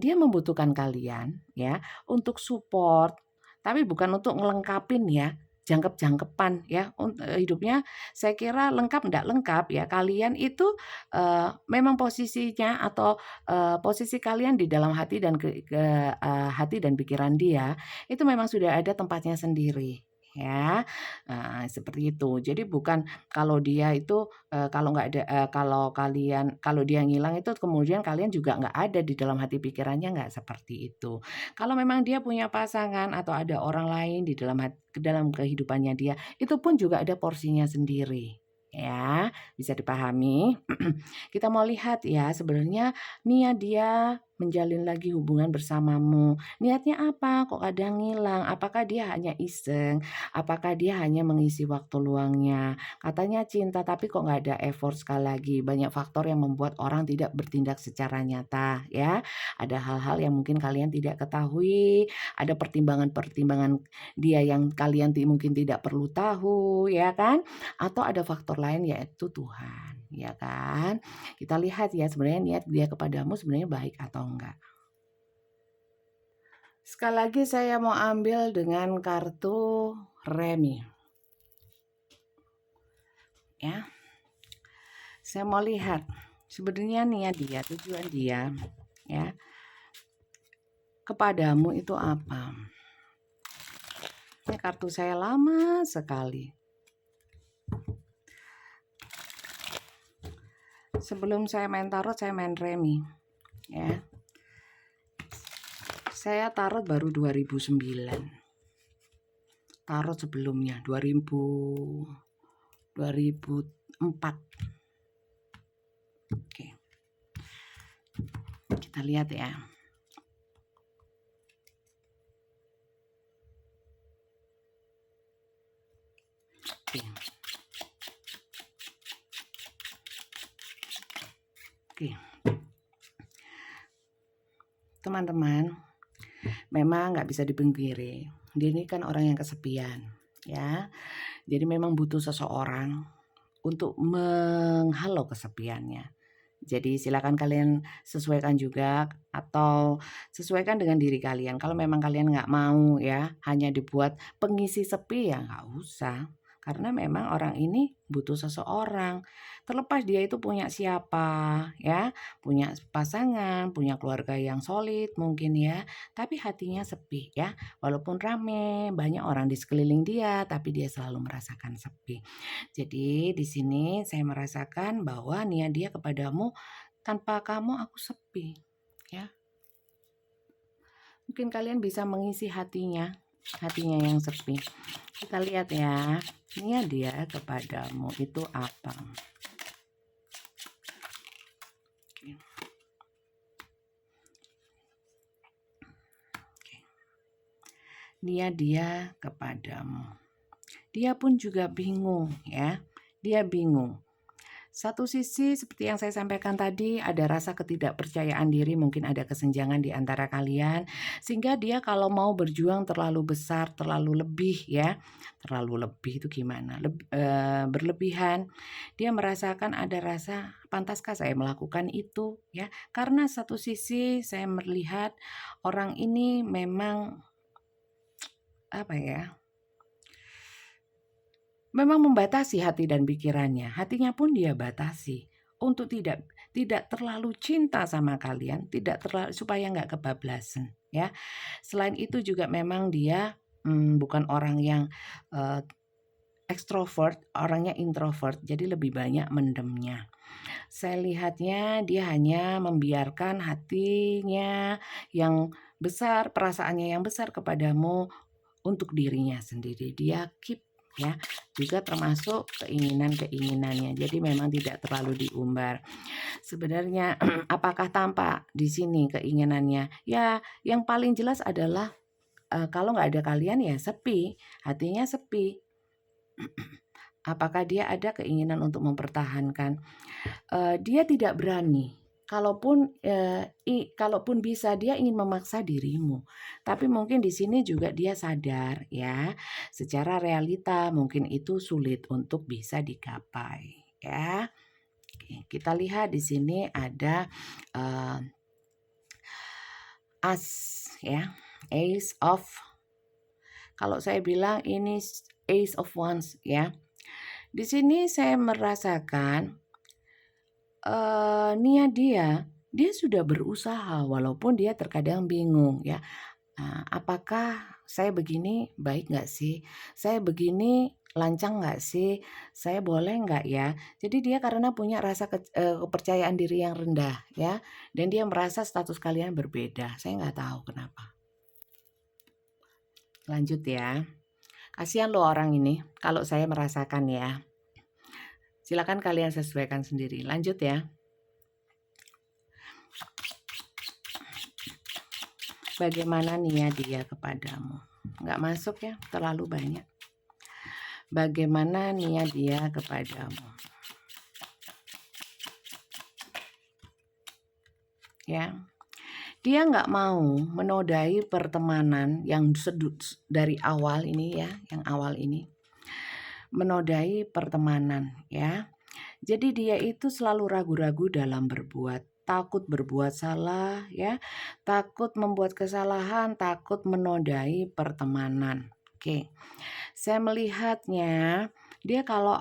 dia membutuhkan kalian, ya, untuk support, tapi bukan untuk ngelengkapin ya, jangkep-jangkepan ya, hidupnya saya kira lengkap ndak lengkap ya, kalian itu, memang posisinya atau, posisi kalian di dalam hati dan hati dan pikiran dia, itu memang sudah ada tempatnya sendiri, ya, seperti itu. Jadi bukan kalau dia itu, kalau nggak ada kalau dia ngilang itu kemudian kalian juga nggak ada di dalam hati pikirannya, nggak seperti itu. Kalau memang dia punya pasangan atau ada orang lain di dalam kehidupannya dia, itu pun juga ada porsinya sendiri, ya, bisa dipahami. Kita mau lihat ya sebenarnya niat dia menjalin lagi hubungan bersamamu, niatnya apa? Kok kadang ngilang? Apakah dia hanya iseng? Apakah dia hanya mengisi waktu luangnya? Katanya cinta tapi kok nggak ada effort, sekali lagi banyak faktor yang membuat orang tidak bertindak secara nyata, ya. Ada hal-hal yang mungkin kalian tidak ketahui, ada pertimbangan-pertimbangan dia yang kalian mungkin tidak perlu tahu, ya kan? Atau ada faktor lain yaitu Tuhan, ya kan? Kita lihat ya sebenarnya niat dia kepadamu sebenarnya baik atau enggak. Sekali lagi saya mau ambil dengan kartu remi. Ya. Saya mau lihat sebenarnya niat dia, tujuan dia, ya, kepadamu itu apa. Ini kartu saya lama sekali. Sebelum saya main tarot, saya main remi, ya. Saya tarot baru 2009. Tarot sebelumnya 2004. Oke. Kita lihat ya. Oke. Oke. Teman-teman, memang nggak bisa dipungkiri, dia ini kan orang yang kesepian, ya. Jadi memang butuh seseorang untuk menghalau kesepiannya. Jadi silakan kalian sesuaikan juga atau sesuaikan dengan diri kalian. Kalau memang kalian nggak mau ya, hanya dibuat pengisi sepi ya nggak usah. Karena memang orang ini butuh seseorang. Terlepas dia itu punya siapa, ya, punya pasangan, punya keluarga yang solid mungkin ya, tapi hatinya sepi ya. Walaupun rame, banyak orang di sekeliling dia, tapi dia selalu merasakan sepi. Jadi di sini saya merasakan bahwa niat dia kepadamu, tanpa kamu aku sepi, ya. Mungkin kalian bisa mengisi hatinya yang sepi. Kita lihat ya, niat dia kepadamu itu apa? Niat dia kepadamu. Dia pun juga bingung ya. Dia bingung. Satu sisi seperti yang saya sampaikan tadi, ada rasa ketidakpercayaan diri, mungkin ada kesenjangan di antara kalian, sehingga dia kalau mau berjuang terlalu besar, terlalu lebih ya. Terlalu lebih itu gimana? Berlebihan. Dia merasakan ada rasa, pantaskah saya melakukan itu ya? Karena satu sisi saya melihat orang ini memang apa ya? Memang membatasi hati dan pikirannya, hatinya pun dia batasi untuk tidak terlalu cinta sama kalian, tidak terlalu supaya nggak kebablasan ya. Selain itu juga memang dia bukan orang yang ekstrovert, orangnya introvert, jadi lebih banyak mendemnya. Saya lihatnya dia hanya membiarkan hatinya yang besar, perasaannya yang besar kepadamu untuk dirinya sendiri. Dia keep ya, juga termasuk keinginan-keinginannya. Jadi memang tidak terlalu diumbar. Sebenarnya apakah tampak di sini keinginannya? Ya, yang paling jelas adalah kalau nggak ada kalian ya sepi, hatinya sepi. Apakah dia ada keinginan untuk mempertahankan? Dia tidak berani. Kalaupun bisa dia ingin memaksa dirimu. Tapi mungkin di sini juga dia sadar ya, secara realita mungkin itu sulit untuk bisa digapai ya. Oke, kita lihat di sini ada as ya, ace of. Kalau saya bilang ini ace of wands ya. Di sini saya merasakan niat dia sudah berusaha walaupun dia terkadang bingung ya. Apakah saya begini baik nggak sih? Saya begini lancang nggak sih? Saya boleh nggak ya? Jadi dia karena punya rasa kepercayaan diri yang rendah ya, dan dia merasa status kalian berbeda. Saya nggak tahu kenapa. Lanjut ya. Kasihan loh orang ini kalau saya merasakan ya. Silakan kalian sesuaikan sendiri. Lanjut ya. Bagaimana niat dia kepadamu? Nggak masuk ya, terlalu banyak. Bagaimana niat dia kepadamu? Ya, dia nggak mau menodai pertemanan yang dari awal ini ya, yang awal ini. Menodai pertemanan ya. Jadi dia itu selalu ragu-ragu dalam berbuat, takut berbuat salah ya, takut membuat kesalahan, takut menodai pertemanan. Oke. Saya melihatnya dia kalau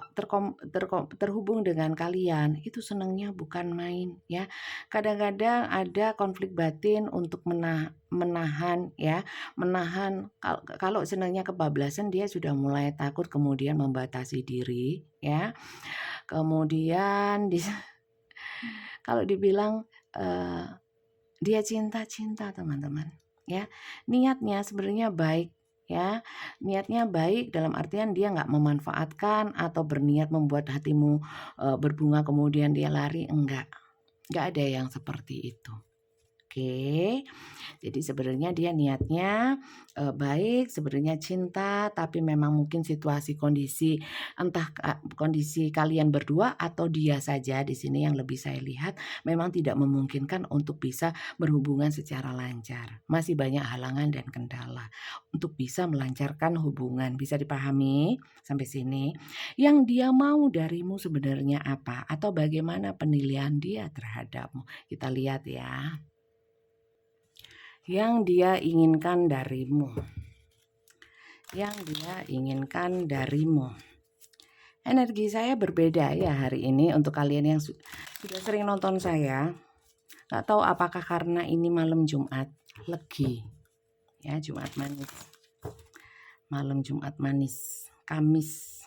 terhubung dengan kalian itu senangnya bukan main ya. Kadang-kadang ada konflik batin untuk menahan ya, menahan kalau senangnya kebablasan dia sudah mulai takut kemudian membatasi diri ya. Kemudian kalau dibilang dia cinta teman-teman ya, niatnya sebenarnya baik ya, niatnya baik dalam artian dia nggak memanfaatkan atau berniat membuat hatimu berbunga kemudian dia lari, nggak ada yang seperti itu. Oke, jadi sebenarnya dia niatnya baik, sebenarnya cinta, tapi memang mungkin situasi kondisi entah kondisi kalian berdua atau dia saja di sini yang lebih saya lihat memang tidak memungkinkan untuk bisa berhubungan secara lancar. Masih banyak halangan dan kendala untuk bisa melancarkan hubungan. Bisa dipahami sampai sini? Yang dia mau darimu sebenarnya apa? Atau bagaimana penilaian dia terhadapmu? Kita lihat ya. Yang dia inginkan darimu. Yang dia inginkan darimu. Energi saya berbeda ya hari ini untuk kalian yang sudah sering nonton saya. Nggak tahu apakah karena ini malam Jumat, legi. Ya, Jumat manis. Malam Jumat manis, Kamis.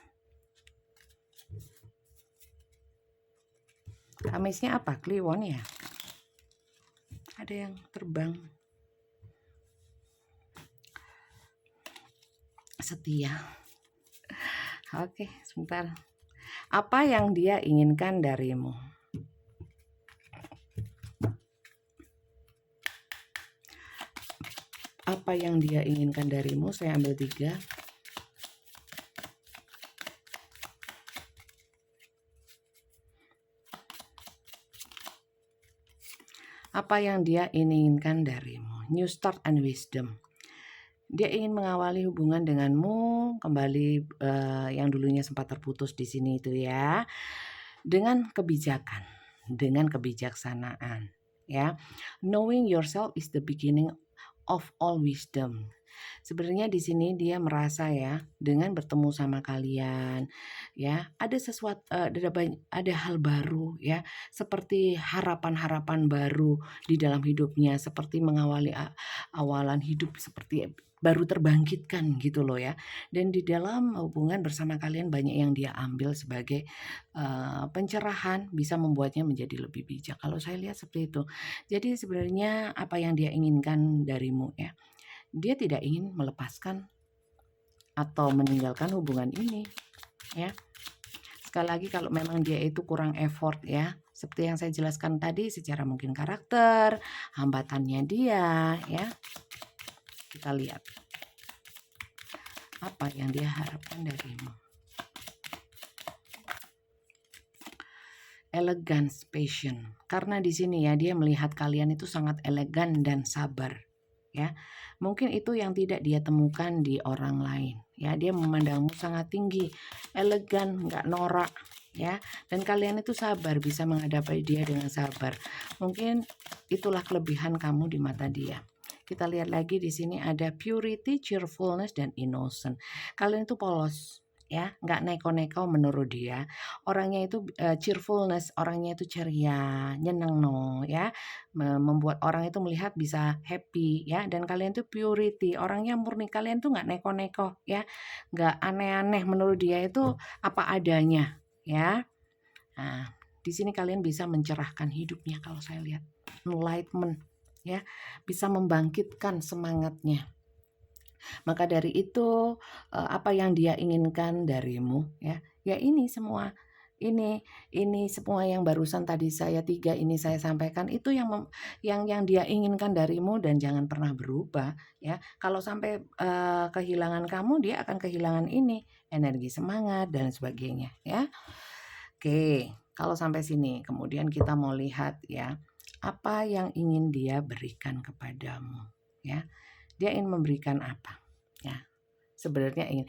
Kamisnya apa? Kliwon ya? Ada yang terbang. Setia. Oke, sebentar. Apa yang dia inginkan darimu? Apa yang dia inginkan darimu? Saya ambil 3. Apa yang dia inginkan darimu? New start and wisdom. Dia ingin mengawali hubungan denganmu kembali yang dulunya sempat terputus di sini itu ya, dengan kebijakan, dengan kebijaksanaan ya. Knowing yourself is the beginning of all wisdom. Sebenarnya di sini dia merasa ya, dengan bertemu sama kalian ya, ada sesuatu, ada hal baru ya, seperti harapan-harapan baru di dalam hidupnya, seperti mengawali awalan hidup seperti baru terbangkitkan gitu loh ya. Dan di dalam hubungan bersama kalian banyak yang dia ambil sebagai pencerahan, bisa membuatnya menjadi lebih bijak. Kalau saya lihat seperti itu. Jadi sebenarnya apa yang dia inginkan darimu ya, dia tidak ingin melepaskan atau meninggalkan hubungan ini ya. Sekali lagi kalau memang dia itu kurang effort ya, seperti yang saya jelaskan tadi, secara mungkin karakter, hambatannya dia ya. Kita lihat apa yang dia harapkan darimu. Elegance, passion. Karena di sini ya dia melihat kalian itu sangat elegan dan sabar ya. Mungkin itu yang tidak dia temukan di orang lain ya. Dia memandangmu sangat tinggi, elegan, nggak norak ya. Dan kalian itu sabar, bisa menghadapi dia dengan sabar. Mungkin itulah kelebihan kamu di mata dia. Kita lihat lagi di sini ada purity, cheerfulness, dan innocent. Kalian itu polos ya, nggak neko-neko menurut dia. Orangnya itu cheerfulness, orangnya itu ceria, nyeneng no ya, membuat orang itu melihat bisa happy ya. Dan kalian itu purity, orangnya murni, kalian tuh nggak neko-neko ya, nggak aneh-aneh, menurut dia itu apa adanya ya. Nah, di sini kalian bisa mencerahkan hidupnya kalau saya lihat, enlightenment ya, bisa membangkitkan semangatnya. Maka dari itu apa yang dia inginkan darimu ya, ya ini semua, ini semua yang barusan tadi saya 3 ini saya sampaikan itu yang dia inginkan darimu, dan jangan pernah berubah ya. Kalau sampai kehilangan kamu, dia akan kehilangan ini, energi, semangat, dan sebagainya ya. Oke, kalau sampai sini kemudian kita mau lihat ya, apa yang ingin dia berikan kepadamu ya. Dia ingin memberikan apa ya, sebenarnya ingin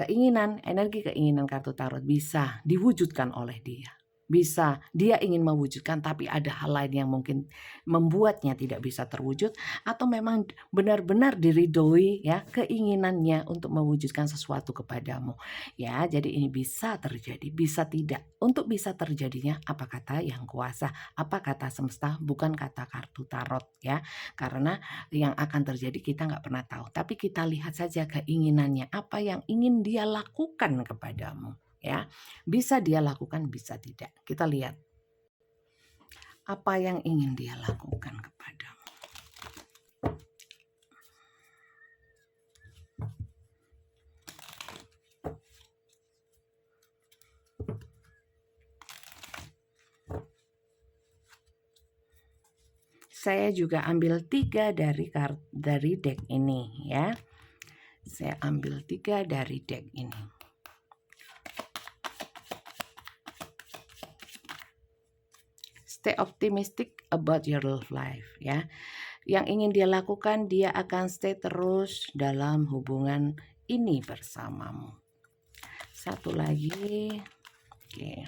keinginan, energi keinginan kartu tarot bisa diwujudkan oleh dia. Bisa dia ingin mewujudkan, tapi ada hal lain yang mungkin membuatnya tidak bisa terwujud, atau memang benar-benar diridhoi ya keinginannya untuk mewujudkan sesuatu kepadamu ya. Jadi ini bisa terjadi, bisa tidak. Untuk bisa terjadinya apa kata yang kuasa, apa kata semesta, bukan kata kartu tarot ya. Karena yang akan terjadi kita nggak pernah tahu, tapi kita lihat saja keinginannya, apa yang ingin dia lakukan kepadamu ya. Bisa dia lakukan, bisa tidak. Kita lihat apa yang ingin dia lakukan kepadamu. Saya juga ambil 3 dari deck ini ya. Saya ambil 3 dari deck ini. Stay optimistic about your love life ya. Yang ingin dia lakukan, dia akan stay terus dalam hubungan ini bersamamu. Satu lagi. Oke.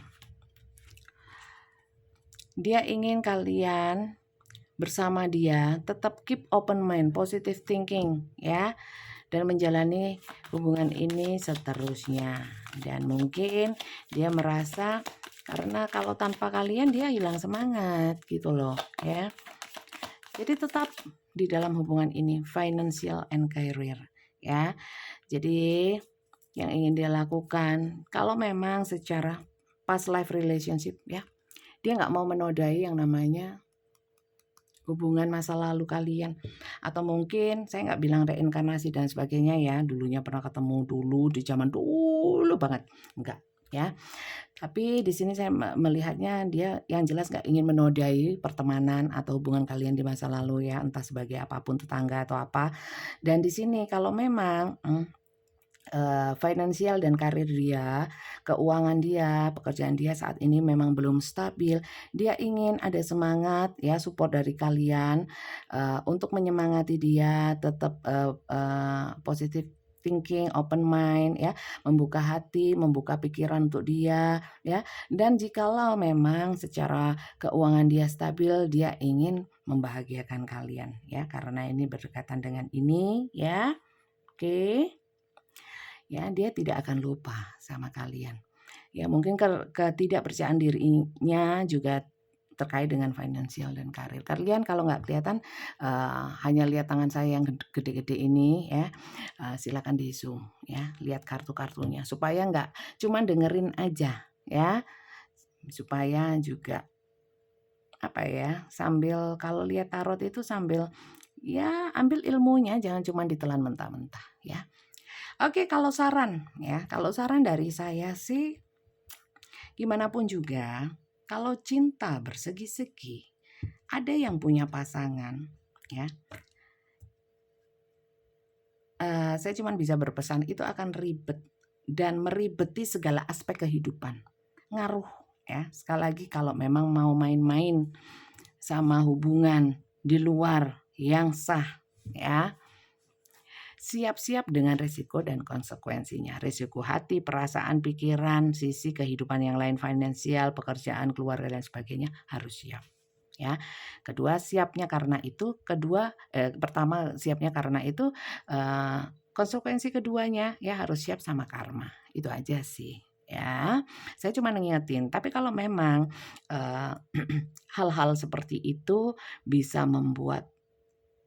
Dia ingin kalian bersama dia tetap keep open mind, positive thinking ya. dan menjalani hubungan ini seterusnya. Dan mungkin dia merasa karena kalau tanpa kalian dia hilang semangat gitu loh ya. Jadi tetap di dalam hubungan ini financial and career ya. Jadi yang ingin dia lakukan kalau memang secara past life relationship ya, dia nggak mau menodai yang namanya hubungan masa lalu kalian, atau mungkin saya nggak bilang reinkarnasi dan sebagainya ya, dulunya pernah ketemu dulu di zaman dulu banget, enggak ya. Tapi di sini saya melihatnya dia yang jelas nggak ingin menodai pertemanan atau hubungan kalian di masa lalu ya, entah sebagai apapun tetangga atau apa. Dan di sini kalau memang finansial dan karir dia, keuangan dia, pekerjaan dia saat ini memang belum stabil. Dia ingin ada semangat ya, support dari kalian untuk menyemangati dia tetap positive thinking, open mind ya, membuka hati, membuka pikiran untuk dia ya. Dan jikalau memang secara keuangan dia stabil, dia ingin membahagiakan kalian ya, karena ini berdekatan dengan ini ya. Oke. Ya, dia tidak akan lupa sama kalian. Ya, mungkin ketidakpercayaan dirinya juga terkait dengan finansial dan karir. Kalian kalau nggak kelihatan hanya lihat tangan saya yang gede-gede ini ya, silakan di zoom ya, lihat kartu-kartunya supaya nggak cuman dengerin aja ya, supaya juga apa ya, sambil kalau lihat tarot itu sambil ya ambil ilmunya, jangan cuma ditelan mentah-mentah ya. Oke, kalau saran ya, kalau saran dari saya sih gimana pun juga kalau cinta bersegi-segi, ada yang punya pasangan ya. Saya cuma bisa berpesan itu akan ribet dan meribeti segala aspek kehidupan. Ngaruh ya. Sekali lagi kalau memang mau main-main sama hubungan di luar yang sah ya, siap-siap dengan risiko dan konsekuensinya. Risiko hati, perasaan, pikiran, sisi kehidupan yang lain, finansial, pekerjaan, keluarga dan sebagainya harus siap. Ya, kedua siapnya karena itu, pertama siapnya karena itu, konsekuensi keduanya ya harus siap sama karma. Itu aja sih ya. Saya cuma ngingetin. Tapi kalau memang hal-hal seperti itu bisa membuat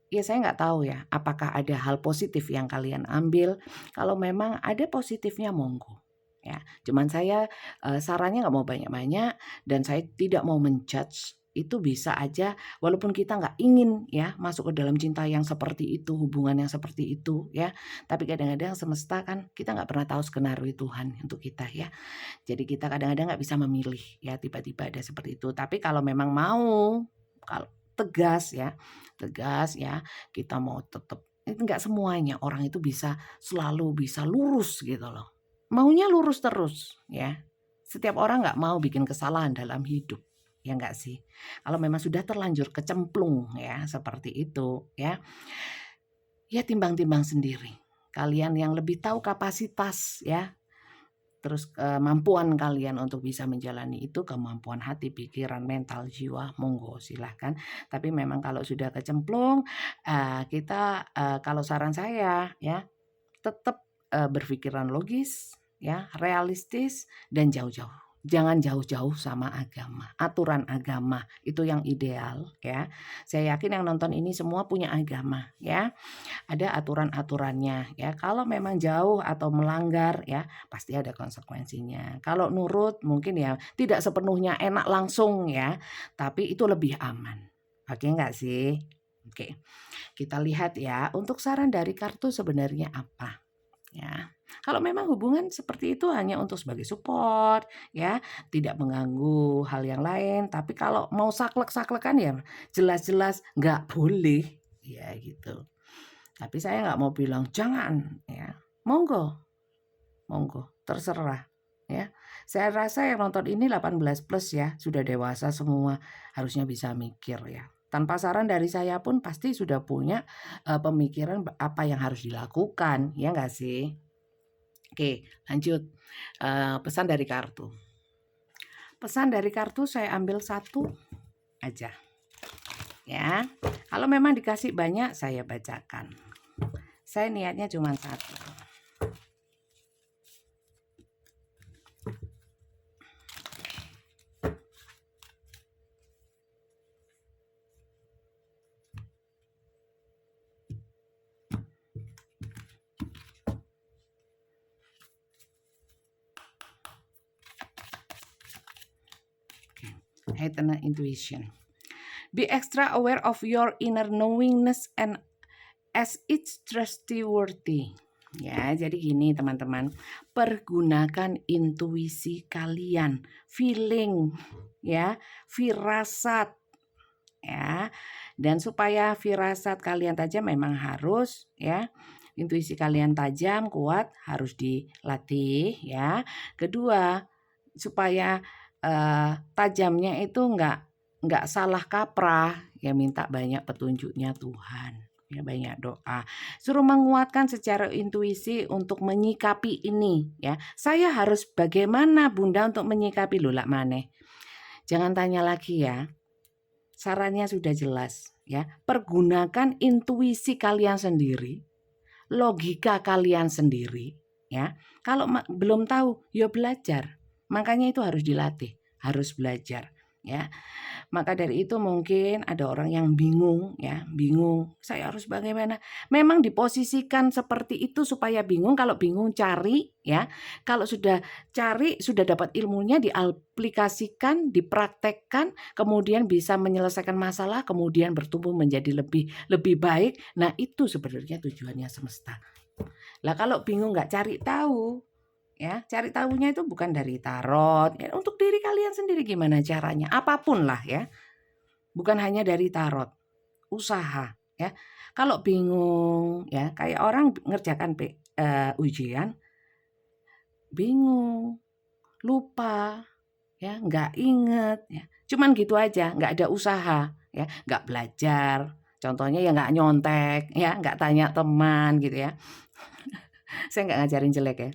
ya saya nggak tahu ya, apakah ada hal positif yang kalian ambil, kalau memang ada positifnya monggo, ya. Cuman saya, sarannya nggak mau banyak-banyak dan saya tidak mau men-judge, itu bisa aja walaupun kita nggak ingin ya masuk ke dalam cinta yang seperti itu, hubungan yang seperti itu ya, tapi kadang-kadang semesta kan kita nggak pernah tahu skenario Tuhan untuk kita ya. Jadi kita kadang-kadang nggak bisa memilih ya, tiba-tiba ada seperti itu. Tapi kalau memang mau, kalau tegas ya, kita mau tetap enggak semuanya orang itu bisa selalu bisa lurus gitu loh. Maunya lurus terus ya. Setiap orang nggak mau bikin kesalahan dalam hidup. Ya enggak sih? Kalau memang sudah terlanjur kecemplung ya seperti itu ya. Ya timbang-timbang sendiri. Kalian yang lebih tahu kapasitas ya, terus kemampuan kalian untuk bisa menjalani itu, kemampuan hati, pikiran, mental, jiwa, monggo silahkan. Tapi memang kalau sudah kecemplung, kita kalau saran saya ya, tetap berpikiran logis ya, realistis dan jauh-jauh. Jangan jauh-jauh sama agama, aturan agama itu yang ideal ya. Saya yakin yang nonton ini semua punya agama ya. Ada aturan-aturannya ya. Kalau memang jauh atau melanggar ya pasti ada konsekuensinya. Kalau nurut mungkin ya tidak sepenuhnya enak langsung ya, tapi itu lebih aman. Oke nggak sih? Oke. Kita lihat ya untuk saran dari kartu sebenarnya apa ya. Kalau memang hubungan seperti itu hanya untuk sebagai support ya, tidak mengganggu hal yang lain, tapi kalau mau saklek-saklekan ya jelas-jelas nggak boleh ya gitu. Tapi saya nggak mau bilang jangan ya, monggo, monggo, terserah ya. Saya rasa yang nonton ini 18 plus ya, sudah dewasa semua, harusnya bisa mikir ya. Tanpa saran dari saya pun pasti sudah punya pemikiran apa yang harus dilakukan, ya nggak sih? Oke, lanjut. Pesan dari kartu. Pesan dari kartu saya ambil satu aja. Ya. Kalau memang dikasih banyak saya bacakan. Saya niatnya cuma satu. Heighten intuition. Be extra aware of your inner knowingness and as it's trustworthy. Ya, jadi gini teman-teman, pergunakan intuisi kalian, feeling, ya, firasat, ya. Dan supaya firasat kalian tajam memang harus, ya, intuisi kalian tajam, kuat, harus dilatih, ya. Kedua, supaya tajamnya itu nggak salah kaprah, ya minta banyak petunjuknya Tuhan. Ya, banyak doa. Suruh menguatkan secara intuisi untuk menyikapi ini, ya. Saya harus bagaimana Bunda untuk menyikapi lulak maneh. Jangan tanya lagi ya. Sarannya sudah jelas, ya. Pergunakan intuisi kalian sendiri, logika kalian sendiri, ya. Kalau belum tahu, ya belajar. Makanya itu harus dilatih, harus belajar, ya. Maka dari itu mungkin ada orang yang bingung, ya, bingung, saya harus bagaimana? Memang diposisikan seperti itu supaya bingung. Kalau bingung cari, ya. Kalau sudah cari, sudah dapat ilmunya, diaplikasikan, dipraktekkan, kemudian bisa menyelesaikan masalah, kemudian bertumbuh menjadi lebih baik. Nah, itu sebenarnya tujuannya semesta. Lah kalau bingung nggak cari tahu, ya cari tahunya itu bukan dari tarot, ya, untuk diri kalian sendiri gimana caranya, apapun lah ya, bukan hanya dari tarot, usaha ya. Kalau bingung ya kayak orang ngerjakan ujian, bingung, lupa, ya nggak inget, ya cuman gitu aja, nggak ada usaha, ya nggak belajar, contohnya ya nggak nyontek, ya nggak tanya teman gitu ya. Saya nggak ngajarin jelek ya.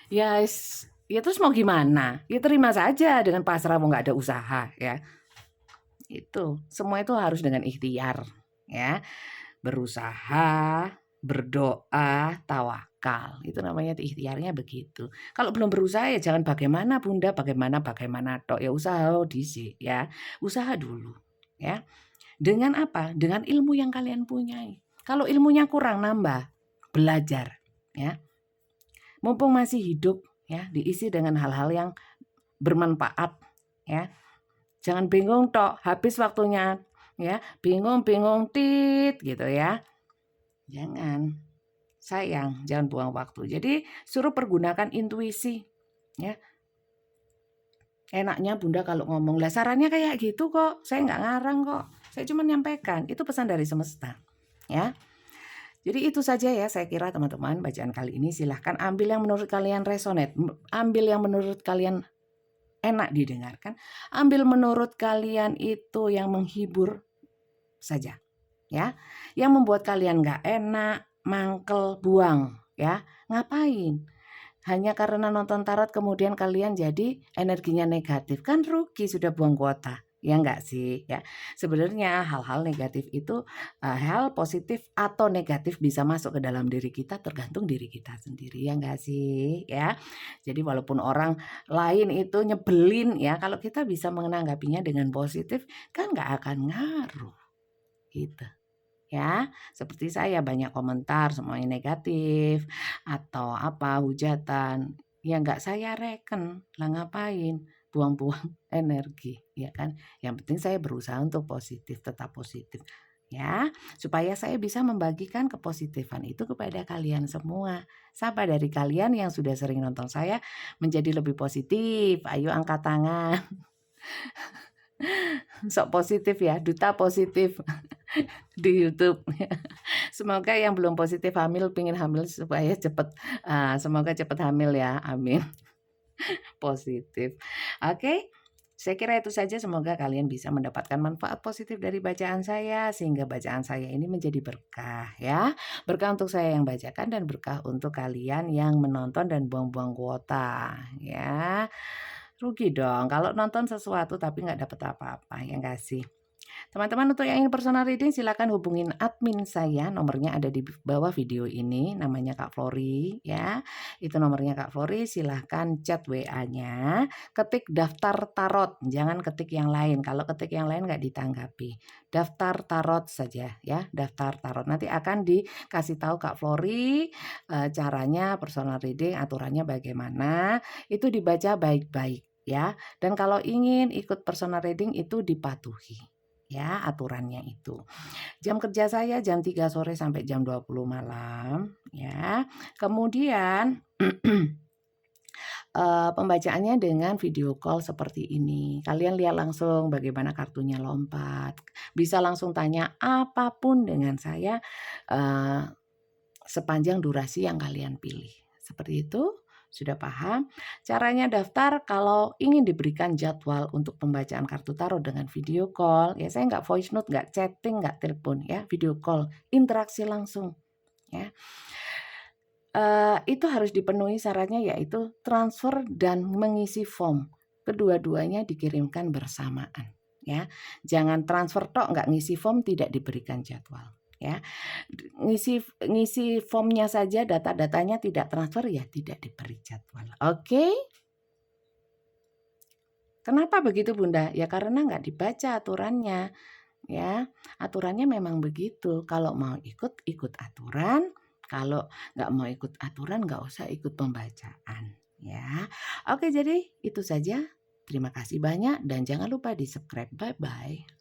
Ya terus mau gimana? Ya terima saja dengan pasrah, mau nggak ada usaha ya. Itu semua itu harus dengan ikhtiar ya. Berusaha, berdoa, tawakal. Itu namanya ikhtiarnya begitu. Kalau belum berusaha ya jangan bagaimana Bunda, bagaimana tok ya, usaha dhisik ya. Usaha dulu ya. Dengan apa? Dengan ilmu yang kalian punyai. Kalau ilmunya kurang, nambah, belajar ya. Mumpung masih hidup ya, diisi dengan hal-hal yang bermanfaat ya. Jangan bingung tok, habis waktunya ya, bingung tit gitu ya. Jangan. Sayang, jangan buang waktu. Jadi suruh pergunakan intuisi ya. Enaknya Bunda kalau ngomong, lah sarannya kayak gitu kok. Saya nggak ngarang kok. Saya cuma nyampaikan, itu pesan dari semesta ya. Jadi itu saja ya saya kira teman-teman bacaan kali ini. Silahkan ambil yang menurut kalian resonate, ambil yang menurut kalian enak didengarkan, ambil menurut kalian itu yang menghibur saja ya. Yang membuat kalian gak enak, mangkel, buang ya. Ngapain? Hanya karena nonton tarot kemudian kalian jadi energinya negatif, kan rugi, sudah buang kuota. Ya enggak sih ya. Sebenarnya hal-hal negatif itu hal positif atau negatif bisa masuk ke dalam diri kita, tergantung diri kita sendiri, ya enggak sih ya. Jadi walaupun orang lain itu nyebelin ya, kalau kita bisa menanggapinya dengan positif kan enggak akan ngaruh gitu ya. Seperti saya banyak komentar semuanya negatif atau apa hujatan, ya enggak saya reken, lah ngapain buang-buang energi ya kan. Yang penting saya berusaha untuk positif, tetap positif ya, supaya saya bisa membagikan kepositifan itu kepada kalian semua. Siapa dari kalian yang sudah sering nonton saya menjadi lebih positif? Ayo angkat tangan. Sok positif ya, duta positif di YouTube. Semoga yang belum positif hamil, pingin hamil supaya cepet, semoga cepet hamil ya, amin. Positif. Oke, saya kira itu saja. Semoga kalian bisa mendapatkan manfaat positif dari bacaan saya, sehingga bacaan saya ini menjadi berkah ya. Berkah untuk saya yang bacakan dan berkah untuk kalian yang menonton dan buang-buang kuota ya. Rugi dong kalau nonton sesuatu tapi nggak dapet apa-apa, ya nggak sih? Teman-teman untuk yang ingin personal reading silakan hubungin admin saya, nomornya ada di bawah video ini, namanya Kak Flori ya. Itu nomornya Kak Flori, silahkan chat WA-nya, ketik daftar tarot, jangan ketik yang lain. Kalau ketik yang lain nggak ditanggapi. Daftar tarot saja ya, daftar tarot. Nanti akan dikasih tahu Kak Flori caranya personal reading, aturannya bagaimana. Itu dibaca baik-baik ya. Dan kalau ingin ikut personal reading itu dipatuhi. Ya, aturannya itu. Jam kerja saya jam 3 sore sampai jam 20 malam, ya. Kemudian pembacaannya dengan video call seperti ini. Kalian lihat langsung bagaimana kartunya lompat. Bisa langsung tanya apapun dengan saya, sepanjang durasi yang kalian pilih. Seperti itu. Sudah paham? Caranya daftar kalau ingin diberikan jadwal untuk pembacaan kartu tarot dengan video call, ya saya nggak voice note, nggak chatting, nggak telepon ya, video call, interaksi langsung ya. Itu harus dipenuhi syaratnya yaitu transfer dan mengisi form. Kedua-duanya dikirimkan bersamaan ya. Jangan transfer tok nggak ngisi form tidak diberikan jadwal ya. Ngisi formnya saja, data-datanya tidak transfer ya tidak diberi jadwal. Oke? Kenapa begitu Bunda? Ya karena nggak dibaca aturannya ya. Aturannya memang begitu. Kalau mau ikut, ikut aturan. Kalau nggak mau ikut aturan, nggak usah ikut pembacaan ya. Oke, jadi itu saja. Terima kasih banyak dan jangan lupa di subscribe. Bye-bye.